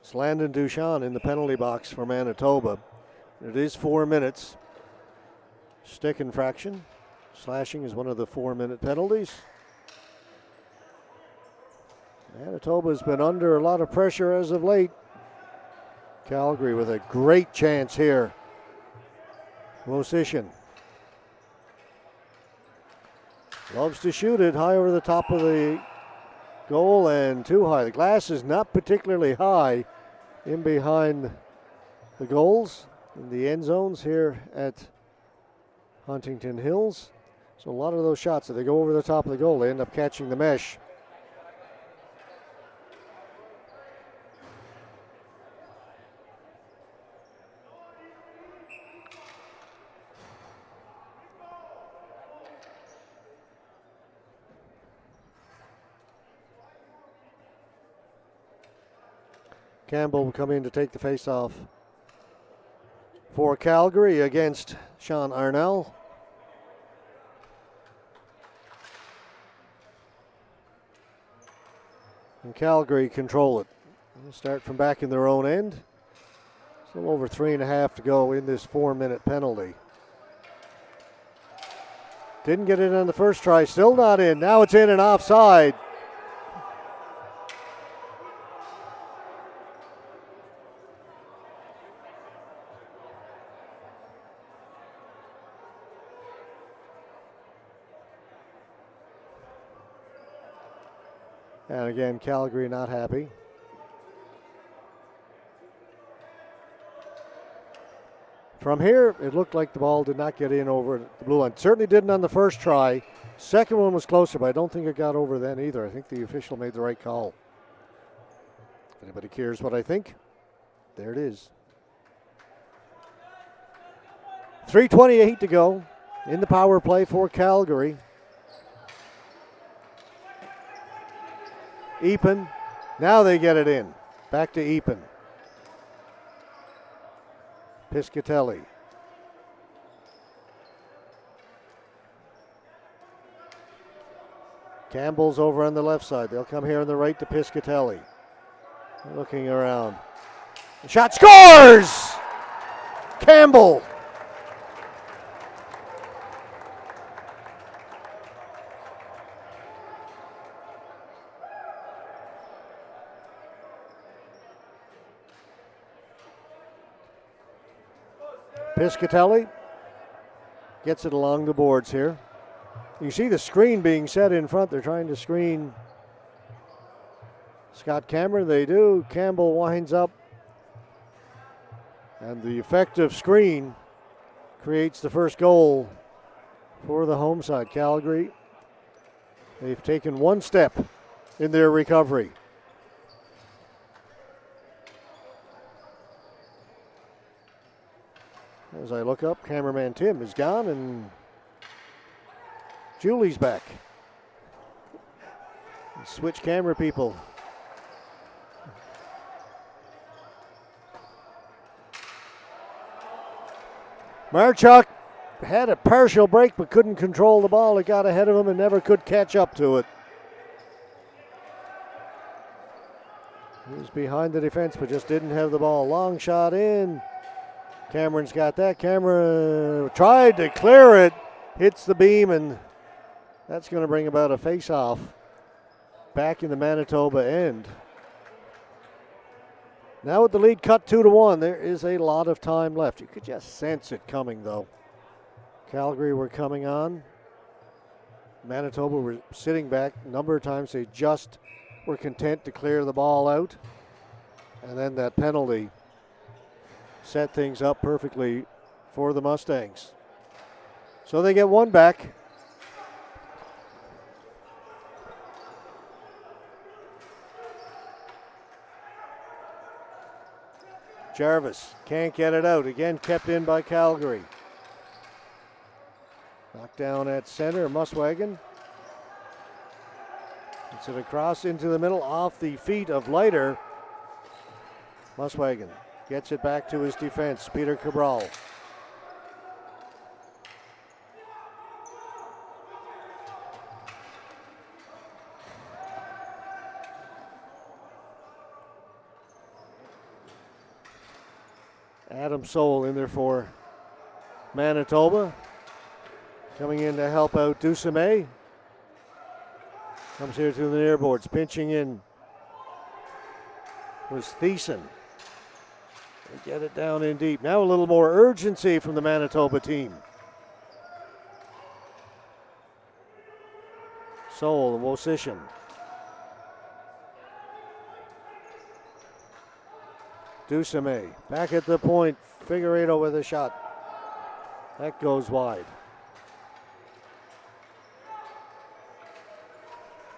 It's Landon Duchamp in the penalty box for Manitoba. It is 4 minutes. Stick infraction. Slashing is one of the 4-minute penalties. Manitoba's been under a lot of pressure as of late. Calgary with a great chance here. Mosician loves to shoot it high over the top of the goal and too high. The glass is not particularly high in behind the goals in the end zones here at Huntington Hills. So a lot of those shots, if they go over the top of the goal, they end up catching the mesh. Campbell will come in to take the face-off for Calgary against Sean Arnell. And Calgary control it. They'll start from back in their own end. It's a little over 3.5 to go in this 4-minute penalty. Didn't get it on the first try, still not in. Now it's in and offside. And again, Calgary not happy. From here, it looked like the ball did not get in over the blue line. Certainly didn't on the first try. Second one was closer, but I don't think it got over then either. I think the official made the right call. If anybody cares what I think, there it is. 3:28 to go in the power play for Calgary. Epen, now they get it in. Back to Epen. Piscatelli. Campbell's over on the left side. They'll come here on the right to Piscatelli. Looking around. The shot scores! Campbell. Piscatelli gets it along the boards here. You see the screen being set in front. They're trying to screen Scott Cameron. They do. Campbell winds up. And the effective screen creates the first goal for the home side. Calgary, they've taken one step in their recovery. As I look up, cameraman Tim is gone and Julie's back. Switch camera people. Marchuk had a partial break but couldn't control the ball. It got ahead of him and never could catch up to it. He was behind the defense but just didn't have the ball. Long shot in. Cameron's got that. Cameron tried to clear it. Hits the beam and that's going to bring about a face-off back in the Manitoba end. Now with the lead cut 2-1, there is a lot of time left. You could just sense it coming, though. Calgary were coming on. Manitoba were sitting back. A number of times they just were content to clear the ball out. And then that penalty set things up perfectly for the Mustangs. So they get one back. Jarvis can't get it out. Again, kept in by Calgary. Knocked down at center, Muswagon. Gets it across into the middle off the feet of Leiter. Muswagon gets it back to his defense, Peter Cabral. Adam Soul in there for Manitoba. Coming in to help out Dusamay. Comes here to the near boards. Pinching in was Thiessen. They get it down in deep. Now a little more urgency from the Manitoba team. Soul and Wosishin. Dusamay back at the point. Figueiredo with a shot. That goes wide.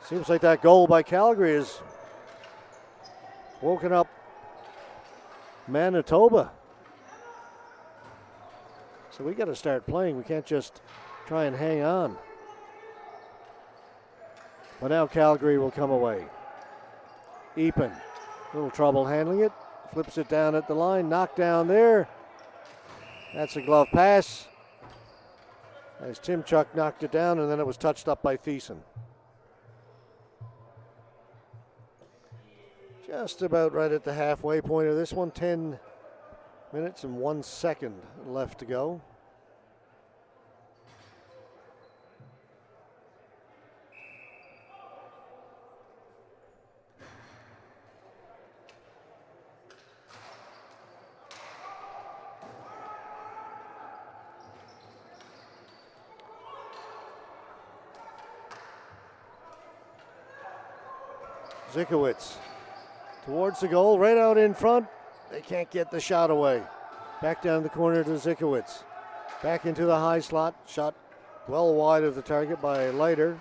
Seems like that goal by Calgary has woken up Manitoba. So we got to start playing. We can't just try and hang on. But now Calgary will come away. Epen, little trouble handling it. Flips it down at the line. Knocked down there. That's a glove pass. As Timchuk knocked it down, and then it was touched up by Thiessen. Just about right at the halfway point of this one. 10 minutes and 1 second left to go. Zykowicz towards the goal, right out in front. They can't get the shot away. Back down the corner to Zykowicz. Back into the high slot. Shot well wide of the target by Leiter.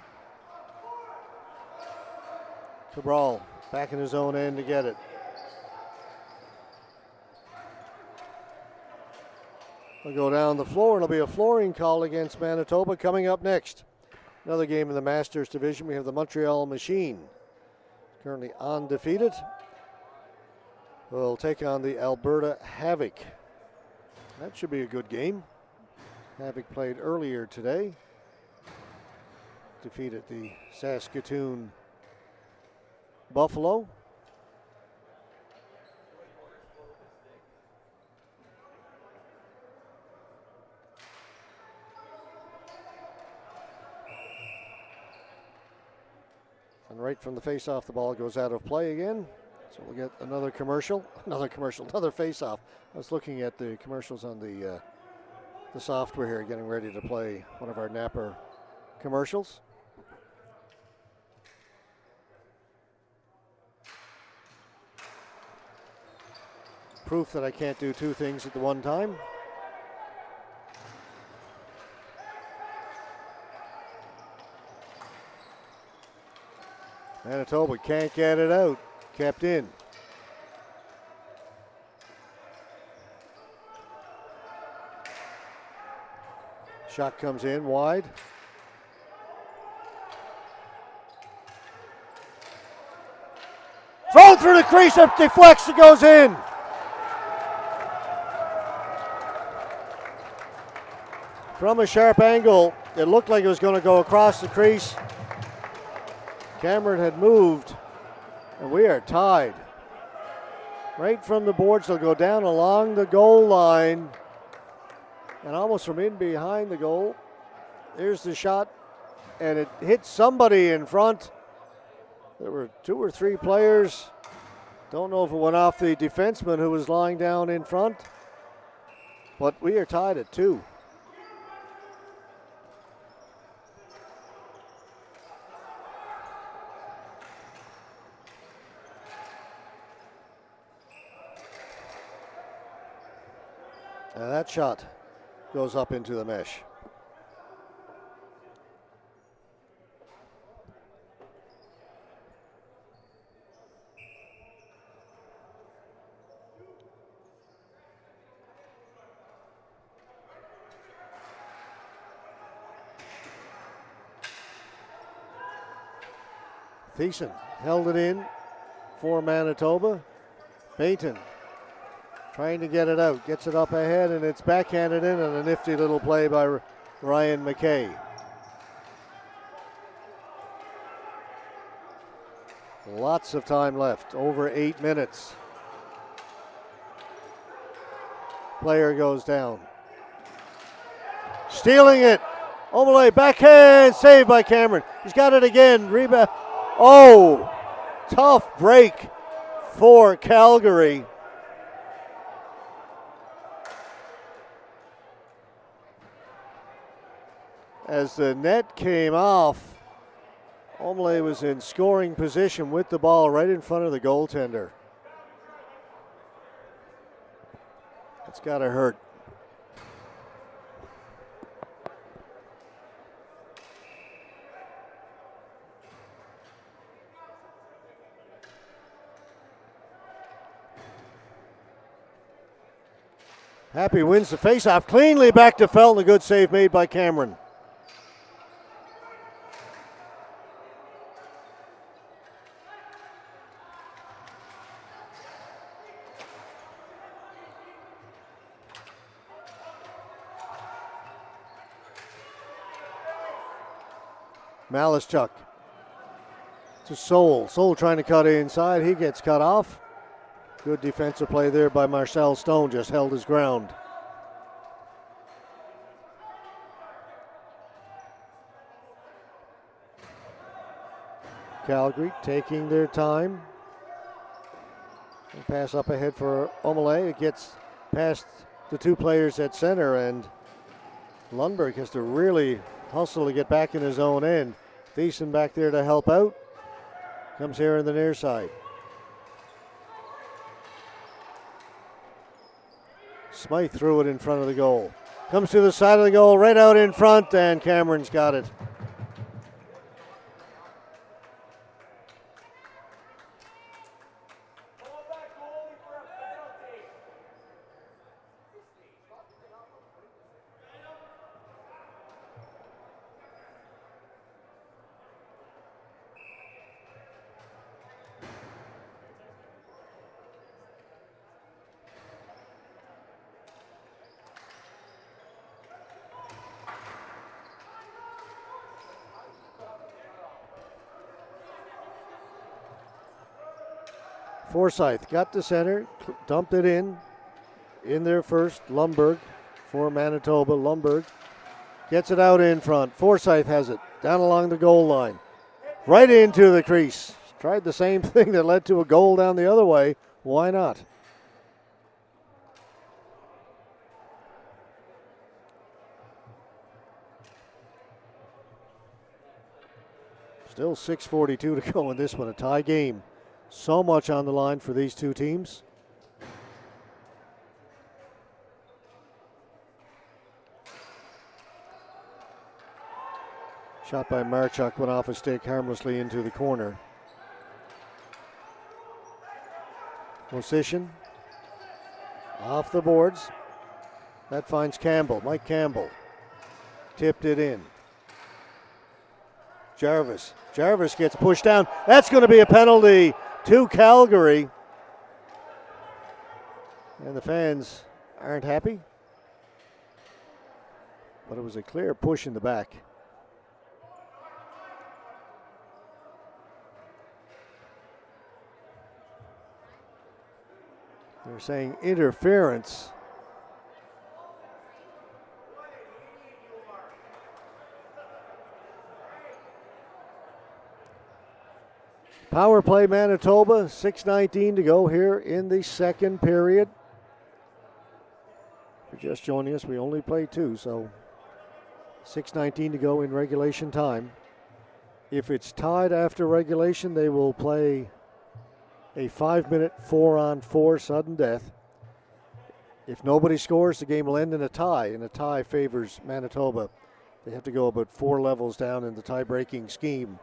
Cabral back in his own end to get it. They'll go down the floor. It'll be a flooring call against Manitoba coming up next. Another game in the Masters division. We have the Montreal Machine, currently undefeated. We'll take on the Alberta Havoc. That should be a good game. Havoc played earlier today. Defeated the Saskatoon Buffalo. And right from the face-off, the ball goes out of play again. So we'll get another face-off. I was looking at the commercials on the software here, getting ready to play one of our Napper commercials. Proof that I can't do two things at the one time. Manitoba can't get it out. Kept in. Shot comes in wide. Thrown through the crease, it deflects, it goes in. From a sharp angle, it looked like it was going to go across the crease. Cameron had moved, and we are tied. Right from the boards, they'll go down along the goal line, and almost from in behind the goal. There's the shot, and it hit somebody in front. There were two or three players. Don't know if it went off the defenseman who was lying down in front, but we are tied at 2. And that shot goes up into the mesh. Thiessen held it in for Manitoba. Bainton trying to get it out, gets it up ahead, and it's backhanded in, and a nifty little play by Ryan McKay. Lots of time left, over 8 minutes. player goes down. Stealing it. Omelay, backhand, saved by Cameron. He's got it again. Rebound. Oh, tough break for Calgary. As the net came off, Omelay was in scoring position with the ball right in front of the goaltender. It's got to hurt. Happy wins the faceoff cleanly back to Felton. A good save made by Cameron. Malischuk to Soul. Soul trying to cut inside. He gets cut off. Good defensive play there by Marcel Stone. Just held his ground. Calgary taking their time. And pass up ahead for Omelay. It gets past the two players at center, and Lundberg has to really hustle to get back in his own end. Thiessen back there to help out. Comes here in the near side. Smythe threw it in front of the goal. Comes to the side of the goal, right out in front, and Cameron's got it. Forsyth got to center, dumped it in there first. Lundberg for Manitoba. Lundberg gets it out in front. Forsyth has it down along the goal line, right into the crease. Tried the same thing that led to a goal down the other way. Why not? Still 6:42 to go in this one, a tie game. So much on the line for these two teams. Shot by Marchuk went off a stick harmlessly into the corner. Position off the boards. That finds Campbell, Mike Campbell. Tipped it in. Jarvis gets pushed down. That's going to be a penalty to Calgary. And the fans aren't happy. But it was a clear push in the back. They're saying interference. Power play Manitoba, 6:19 to go here in the second period. If you're just joining us, we only play two, so 6:19 to go in regulation time. If it's tied after regulation, they will play a 5-minute 4-on-4 sudden death. If nobody scores, the game will end in a tie, and a tie favors Manitoba. They have to go about 4 levels down in the tie-breaking scheme.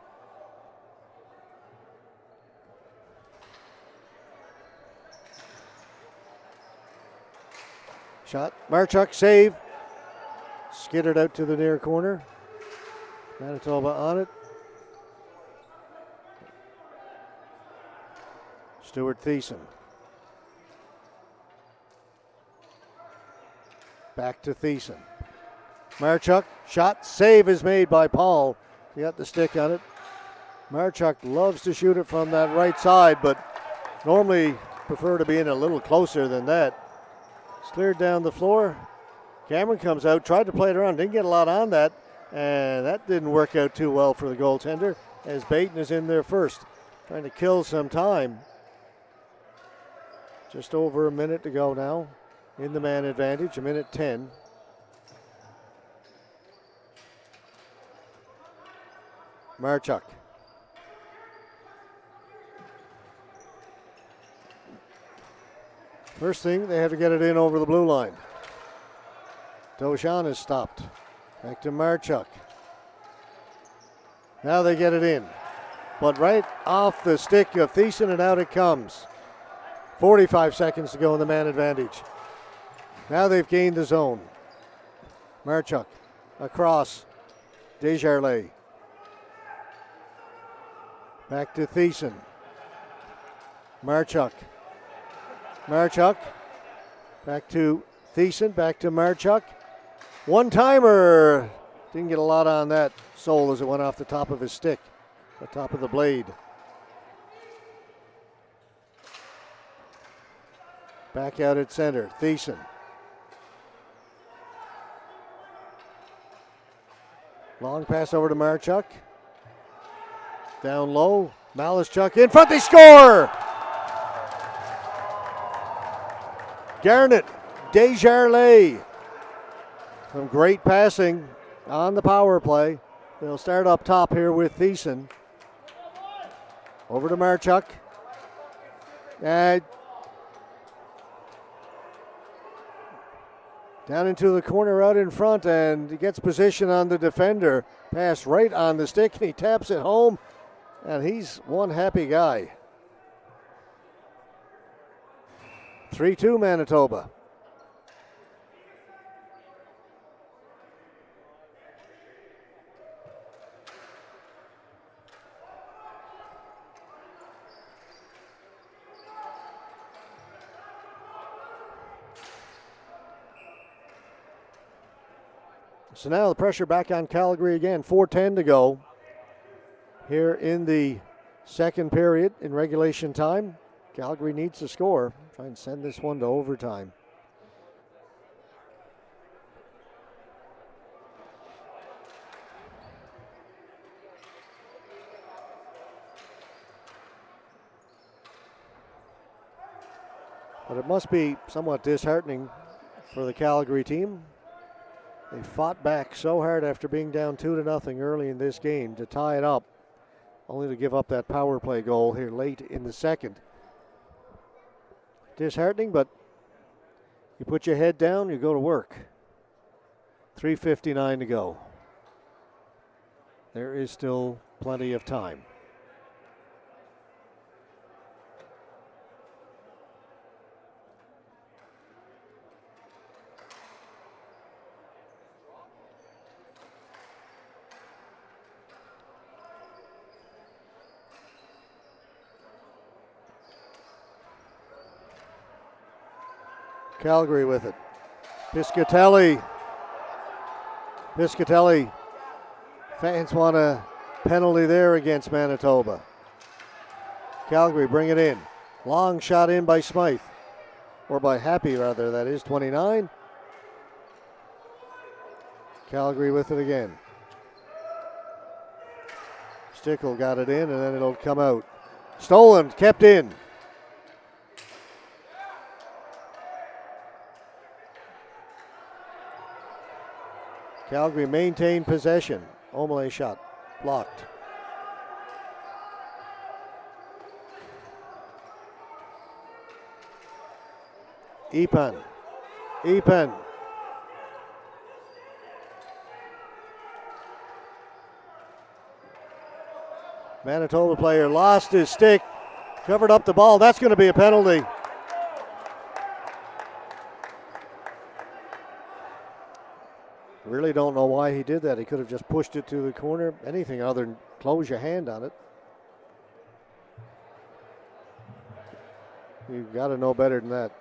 Shot, Marchuk, save. Skittered out to the near corner. Manitoba on it. Stuart Thiessen. Back to Thiessen. Marchuk, shot, save is made by Paul. He got the stick on it. Marchuk loves to shoot it from that right side, but normally prefer to be in a little closer than that. It's cleared down the floor. Cameron comes out, tried to play it around, didn't get a lot on that, and that didn't work out too well for the goaltender as Baton is in there first, trying to kill some time. Just over a minute to go now in the man advantage, a minute 10. Marchuk. First thing, they have to get it in over the blue line. Doshan is stopped. Back to Marchuk. Now they get it in. But right off the stick of Thiessen, and out it comes. 45 seconds to go in the man advantage. Now they've gained the zone. Marchuk across. Desjardins. Back to Thiessen. Marchuk. Marchuk. Back to Thiessen. Back to Marchuk. One-timer. Didn't get a lot on that sole as it went off the top of his stick. The top of the blade. Back out at center. Thiessen. Long pass over to Marchuk. Down low. Malischuk in front. They score! Garnett. Desjardins. Some great passing on the power play. They'll start up top here with Thiessen. Over to Marchuk. Down into the corner out in front, and he gets position on the defender. Pass right on the stick, and he taps it home, and he's one happy guy. 3-2 Manitoba. So now the pressure back on Calgary again. 4:10 to go here in the second period in regulation time. Calgary needs to score. Try and send this one to overtime. But it must be somewhat disheartening for the Calgary team. They fought back so hard after being down 2-0 early in this game to tie it up, only to give up that power play goal here late in the second. Disheartening, but you put your head down, you go to work. 3:59 to go. There is still plenty of time. Calgary with it. Piscatelli. Fans want a penalty there against Manitoba. Calgary bring it in. Long shot in by Smythe. Or by Happy, rather. That is 29. Calgary with it again. Stickle got it in, and then it'll come out. Stolen, kept in. Calgary maintained possession. Omele shot blocked. Epan. Manitoba player lost his stick, covered up the ball. That's going to be a penalty. Really don't know why he did that. He could have just pushed it to the corner. Anything other than close your hand on it. You've got to know better than that.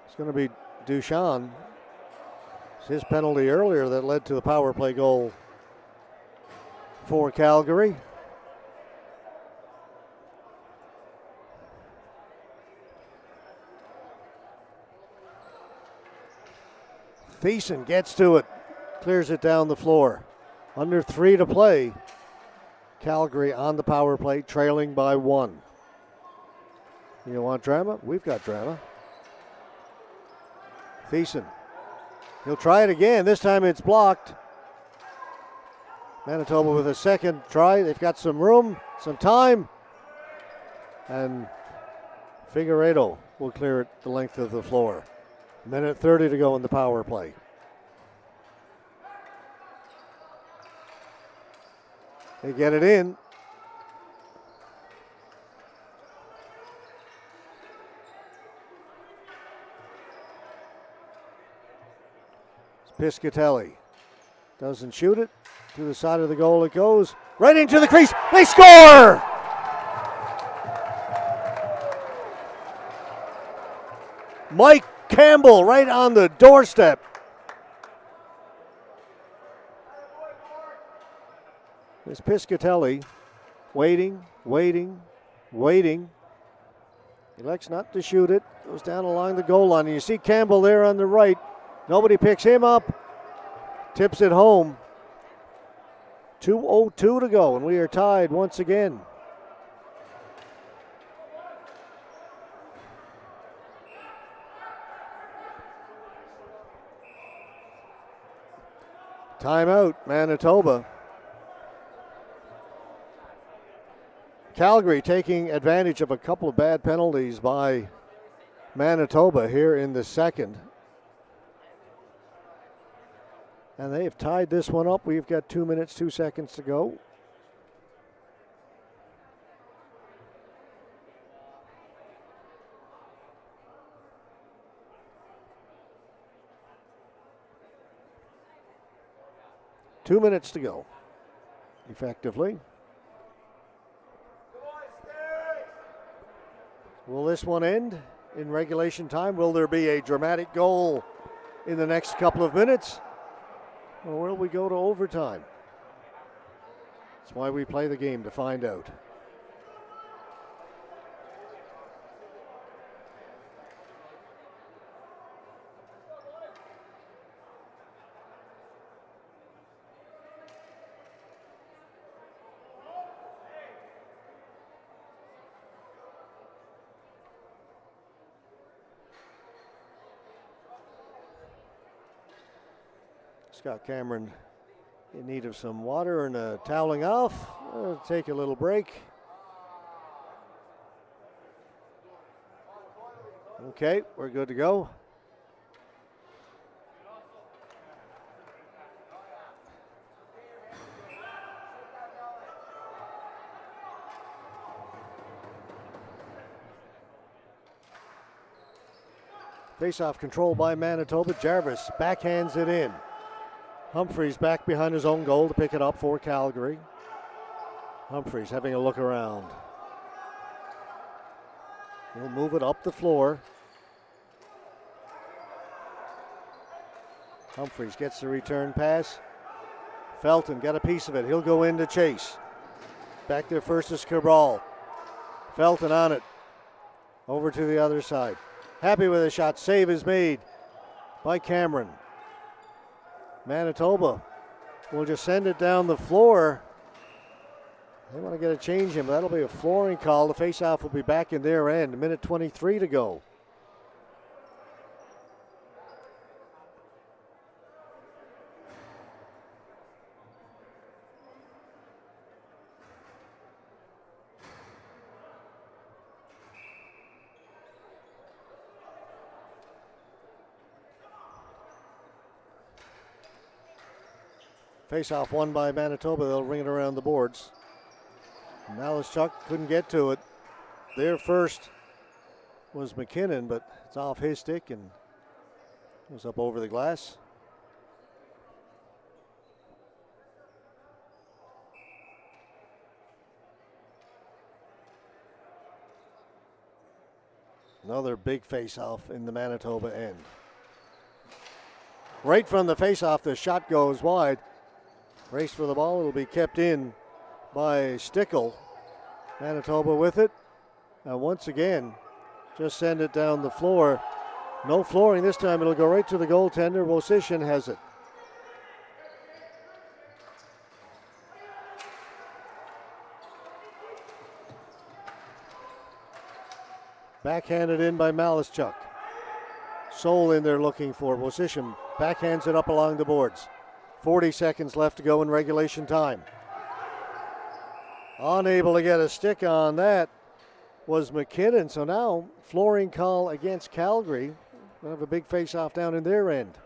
It's going to be Duchamp It's his penalty earlier that led to the power play goal for Calgary. Thiessen gets to it, clears it down the floor. Under 3 to play. Calgary on the power play, trailing by 1. You want drama? We've got drama. Thiessen. He'll try it again. This time it's blocked. Manitoba with a second try. They've got some room, some time. And Figueiredo will clear it the length of the floor. Minute 30 to go in the power play. They get it in. Piscatelli doesn't shoot it. To the side of the goal it goes. Right into the crease. They score! Mike Campbell right on the doorstep. There's Piscatelli waiting. Elects not to shoot it. Goes down along the goal line. And you see Campbell there on the right. Nobody picks him up. Tips it home. 2:02 to go, and we are tied once again. Timeout, Manitoba. Calgary taking advantage of a couple of bad penalties by Manitoba here in the second. And they have tied this one up. We've got 2 minutes, 2 seconds to go. Two minutes to go, effectively. Will this one end in regulation time? Will there be a dramatic goal in the next couple of minutes? Or will we go to overtime? That's why we play the game, to find out. Scott Cameron in need of some water and a toweling off. Take a little break. Okay, we're good to go. Face-off control by Manitoba. Jarvis backhands it in. Humphreys back behind his own goal to pick it up for Calgary. Humphreys having a look around. He'll move it up the floor. Humphreys gets the return pass. Felton got a piece of it. He'll go in to chase. Back there first is Cabral. Felton on it. Over to the other side. Happy with the shot. Save is made by Cameron. Manitoba will just send it down the floor. They want to get a change in, but that'll be a flooring call. The faceoff will be back in their end. 1:23 to go. Face-off won by Manitoba. They'll ring it around the boards. Malishchuk couldn't get to it. There first was McKinnon, but it's off his stick and goes up over the glass. Another big face-off in the Manitoba end. right from the faceoff. The shot goes wide. Race for the ball. It'll be kept in by Stickle. Manitoba with it. And once again, just send it down the floor. No flooring this time. It'll go right to the goaltender. Wosishin has it. Backhanded in by Malischuk. Soul in there looking for Wosishin. Backhands it up along the boards. 40 seconds left to go in regulation time. Unable to get a stick on that was McKinnon. So now flooring call against Calgary. We'll have a big face-off down in their end.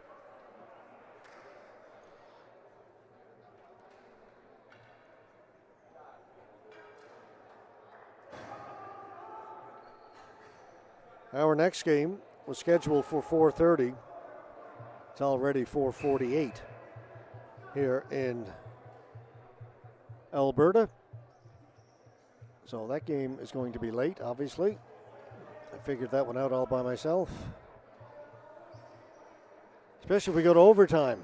Our next game was scheduled for 4:30. It's already 4:48 here in Alberta. So that game is going to be late, obviously. I figured that one out all by myself. Especially if we go to overtime,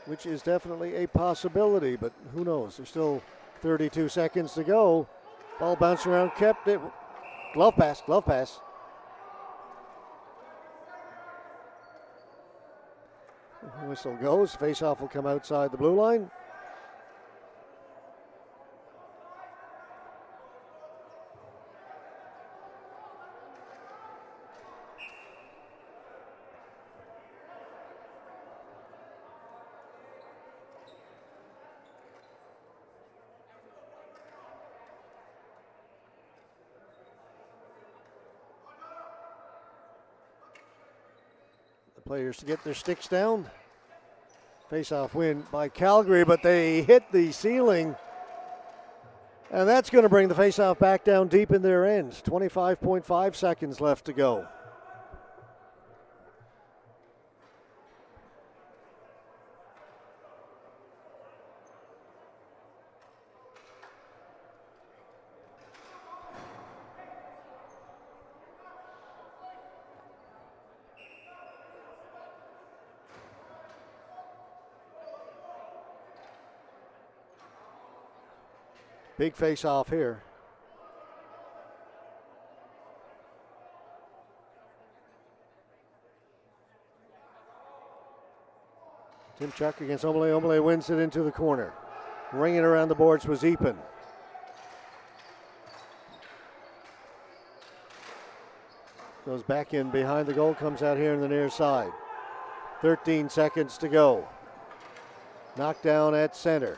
which is definitely a possibility, but who knows? There's still 32 seconds to go. Ball bouncing around, kept it. Glove pass, glove pass. Whistle goes. Face-off will come outside the blue line. The players to get their sticks down. Face-off win by Calgary, but they hit the ceiling. And that's going to bring the face-off back down deep in their ends. 25.5 seconds left to go. Big face-off here. Timchuk against Omele. Omele wins it into the corner. Ringing around the boards was Epen. Goes back in behind the goal, comes out here on the near side. 13 seconds to go. Knocked down at center.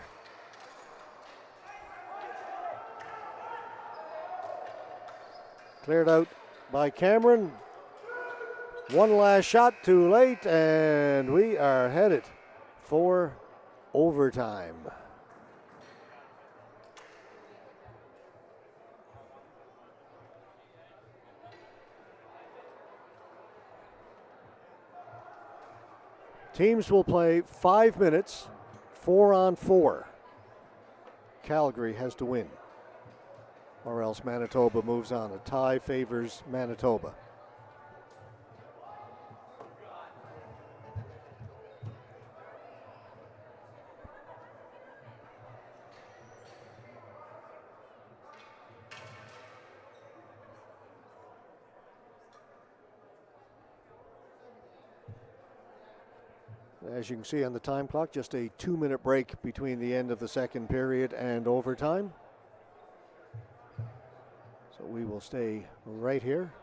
Cleared out by Cameron. One last shot, too late, and we are headed for overtime. Teams will play 5 minutes, 4-on-4. Calgary has to win, or else Manitoba moves on. A tie favors Manitoba. As you can see on the time clock, just a 2-minute break between the end of the second period and overtime. So we will stay right here.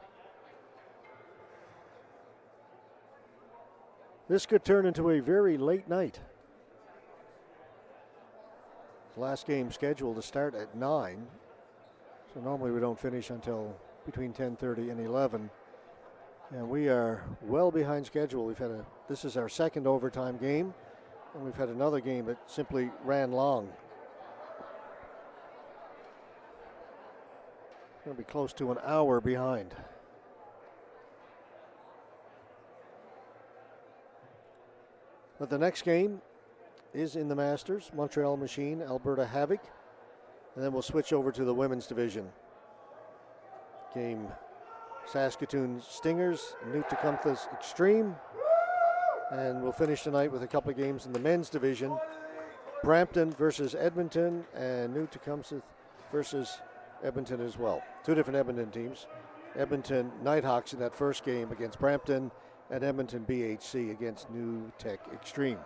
This could turn into a very late night. Last game scheduled to start at 9. So normally we don't finish until between 10:30 and 11. And we are well behind schedule. This is our second overtime game, and we've had another game that simply ran long. Going to be close to an hour behind. But the next game is in the Masters, Montreal Machine, Alberta Havoc, and then we'll switch over to the women's division. Game Saskatoon Stingers, Newt Tecumseh's Extreme, And we'll finish tonight with a couple of games in the men's division. Brampton versus Edmonton and New Tecumseh versus Edmonton as well. Two different Edmonton teams. Edmonton Nighthawks in that first game against Brampton, and Edmonton BHC against New Tech Extreme.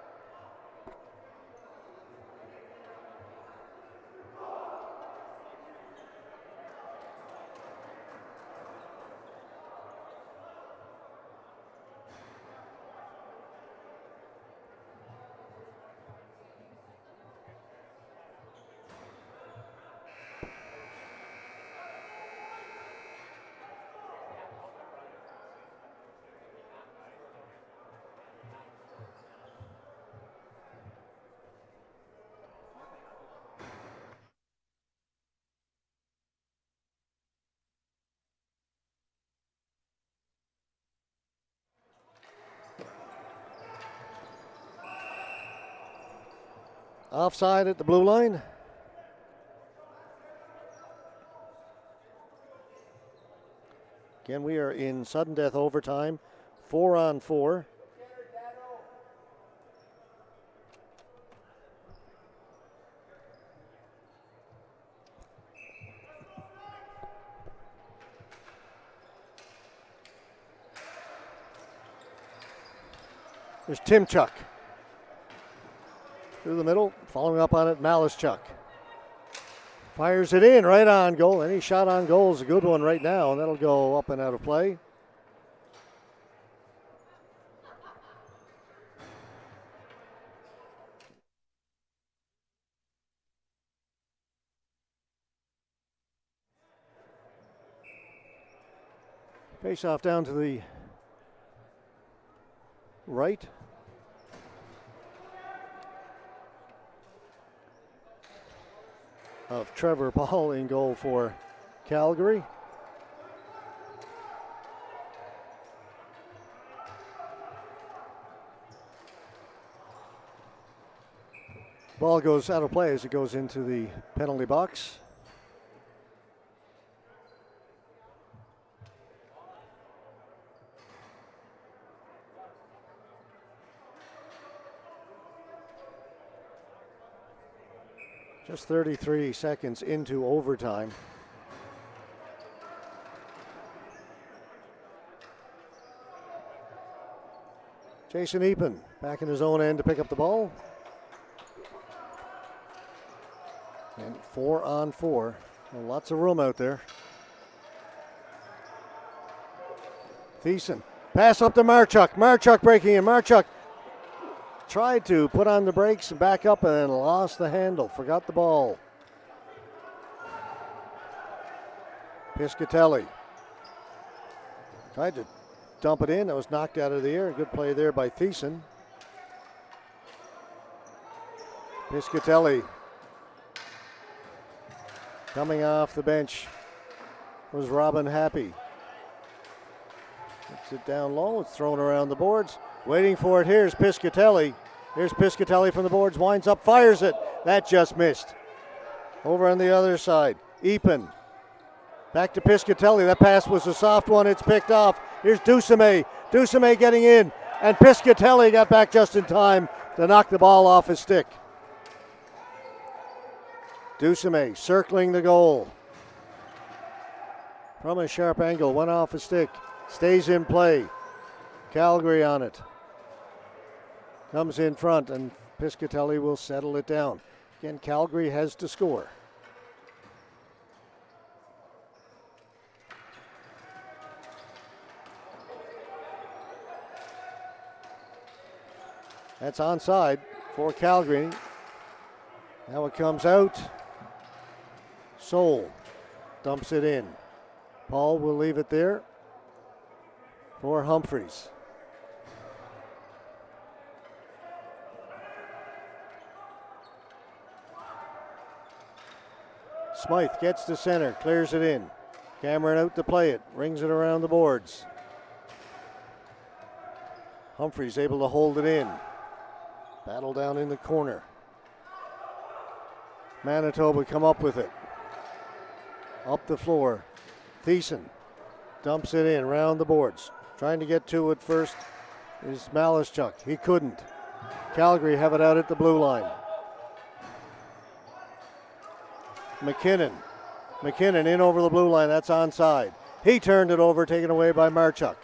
Offside at the blue line. Again, we are in sudden death overtime, 4-on-4. There's Timchuk. Through the middle, following up on it, Malischuk. Fires it in, right on goal. Any shot on goal is a good one right now, and that'll go up and out of play. Face off down to the right. Of Trevor Paul in goal for Calgary. Ball goes out of play as it goes into the penalty box. Just 33 seconds into overtime. Jason Epen back in his own end to pick up the ball. And 4-on-4. Well, lots of room out there. Thiessen. Pass up to Marchuk. Marchuk breaking in. Marchuk tried to put on the brakes and back up and then lost the handle. Forgot the ball. Piscatelli tried to dump it in. That was knocked out of the air. Good play there by Thiessen. Piscatelli coming off the bench was Robin Happy. Gets it down low. It's thrown around the boards. Waiting for it. Here's Piscatelli. Here's Piscatelli from the boards. Winds up, fires it. That just missed. Over on the other side. Epen. Back to Piscatelli. That pass was a soft one. It's picked off. Here's Ducemay. Ducemay getting in. And Piscatelli got back just in time to knock the ball off his stick. Ducemay circling the goal. From a sharp angle. Went off his stick. Stays in play. Calgary on it. Comes in front, and Piscatelli will settle it down. Again, Calgary has to score. That's onside for Calgary. Now it comes out. Soul dumps it in. Paul will leave it there for Humphreys. Smythe gets to center, clears it in. Cameron out to play it, rings it around the boards. Humphreys able to hold it in. Battle down in the corner. Manitoba come up with it. Up the floor. Thiessen dumps it in around the boards. Trying to get to it first is Malischuk. He couldn't. Calgary have it out at the blue line. McKinnon in over the blue line. That's onside. He turned it over, taken away by Marchuk.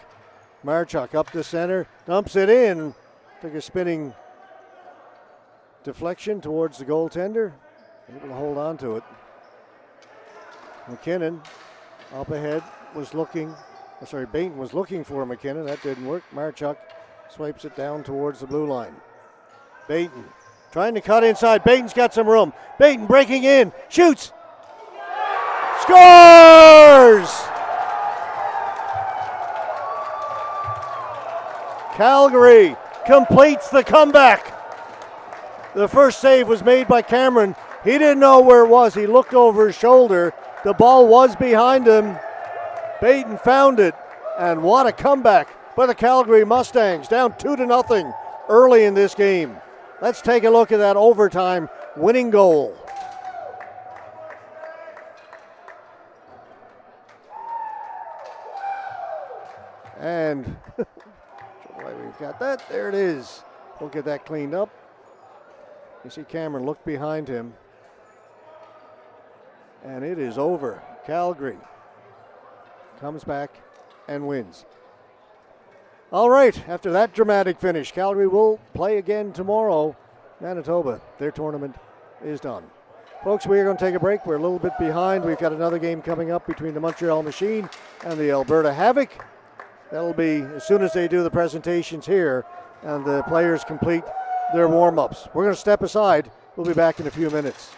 Marchuk up the center, dumps it in. Took a spinning deflection towards the goaltender. Able to hold on to it. McKinnon up ahead was looking. Bainton was looking for McKinnon. That didn't work. Marchuk swipes it down towards the blue line. Bainton trying to cut inside. Bainton's got some room. Bainton breaking in. Shoots. Scores! Calgary completes the comeback. The first save was made by Cameron. He didn't know where it was. He looked over his shoulder. The ball was behind him. Bainton found it. And what a comeback by the Calgary Mustangs. Down 2-0 early in this game. Let's take a look at that overtime winning goal. And we've got that. There it is. We'll get that cleaned up. You see Cameron look behind him. And it is over. Calgary comes back and wins. All right, after that dramatic finish, Calgary will play again tomorrow. Manitoba, their tournament is done. Folks, we are going to take a break. We're a little bit behind. We've got another game coming up between the Montreal Machine and the Alberta Havoc. That'll be as soon as they do the presentations here and the players complete their warm-ups. We're going to step aside. We'll be back in a few minutes.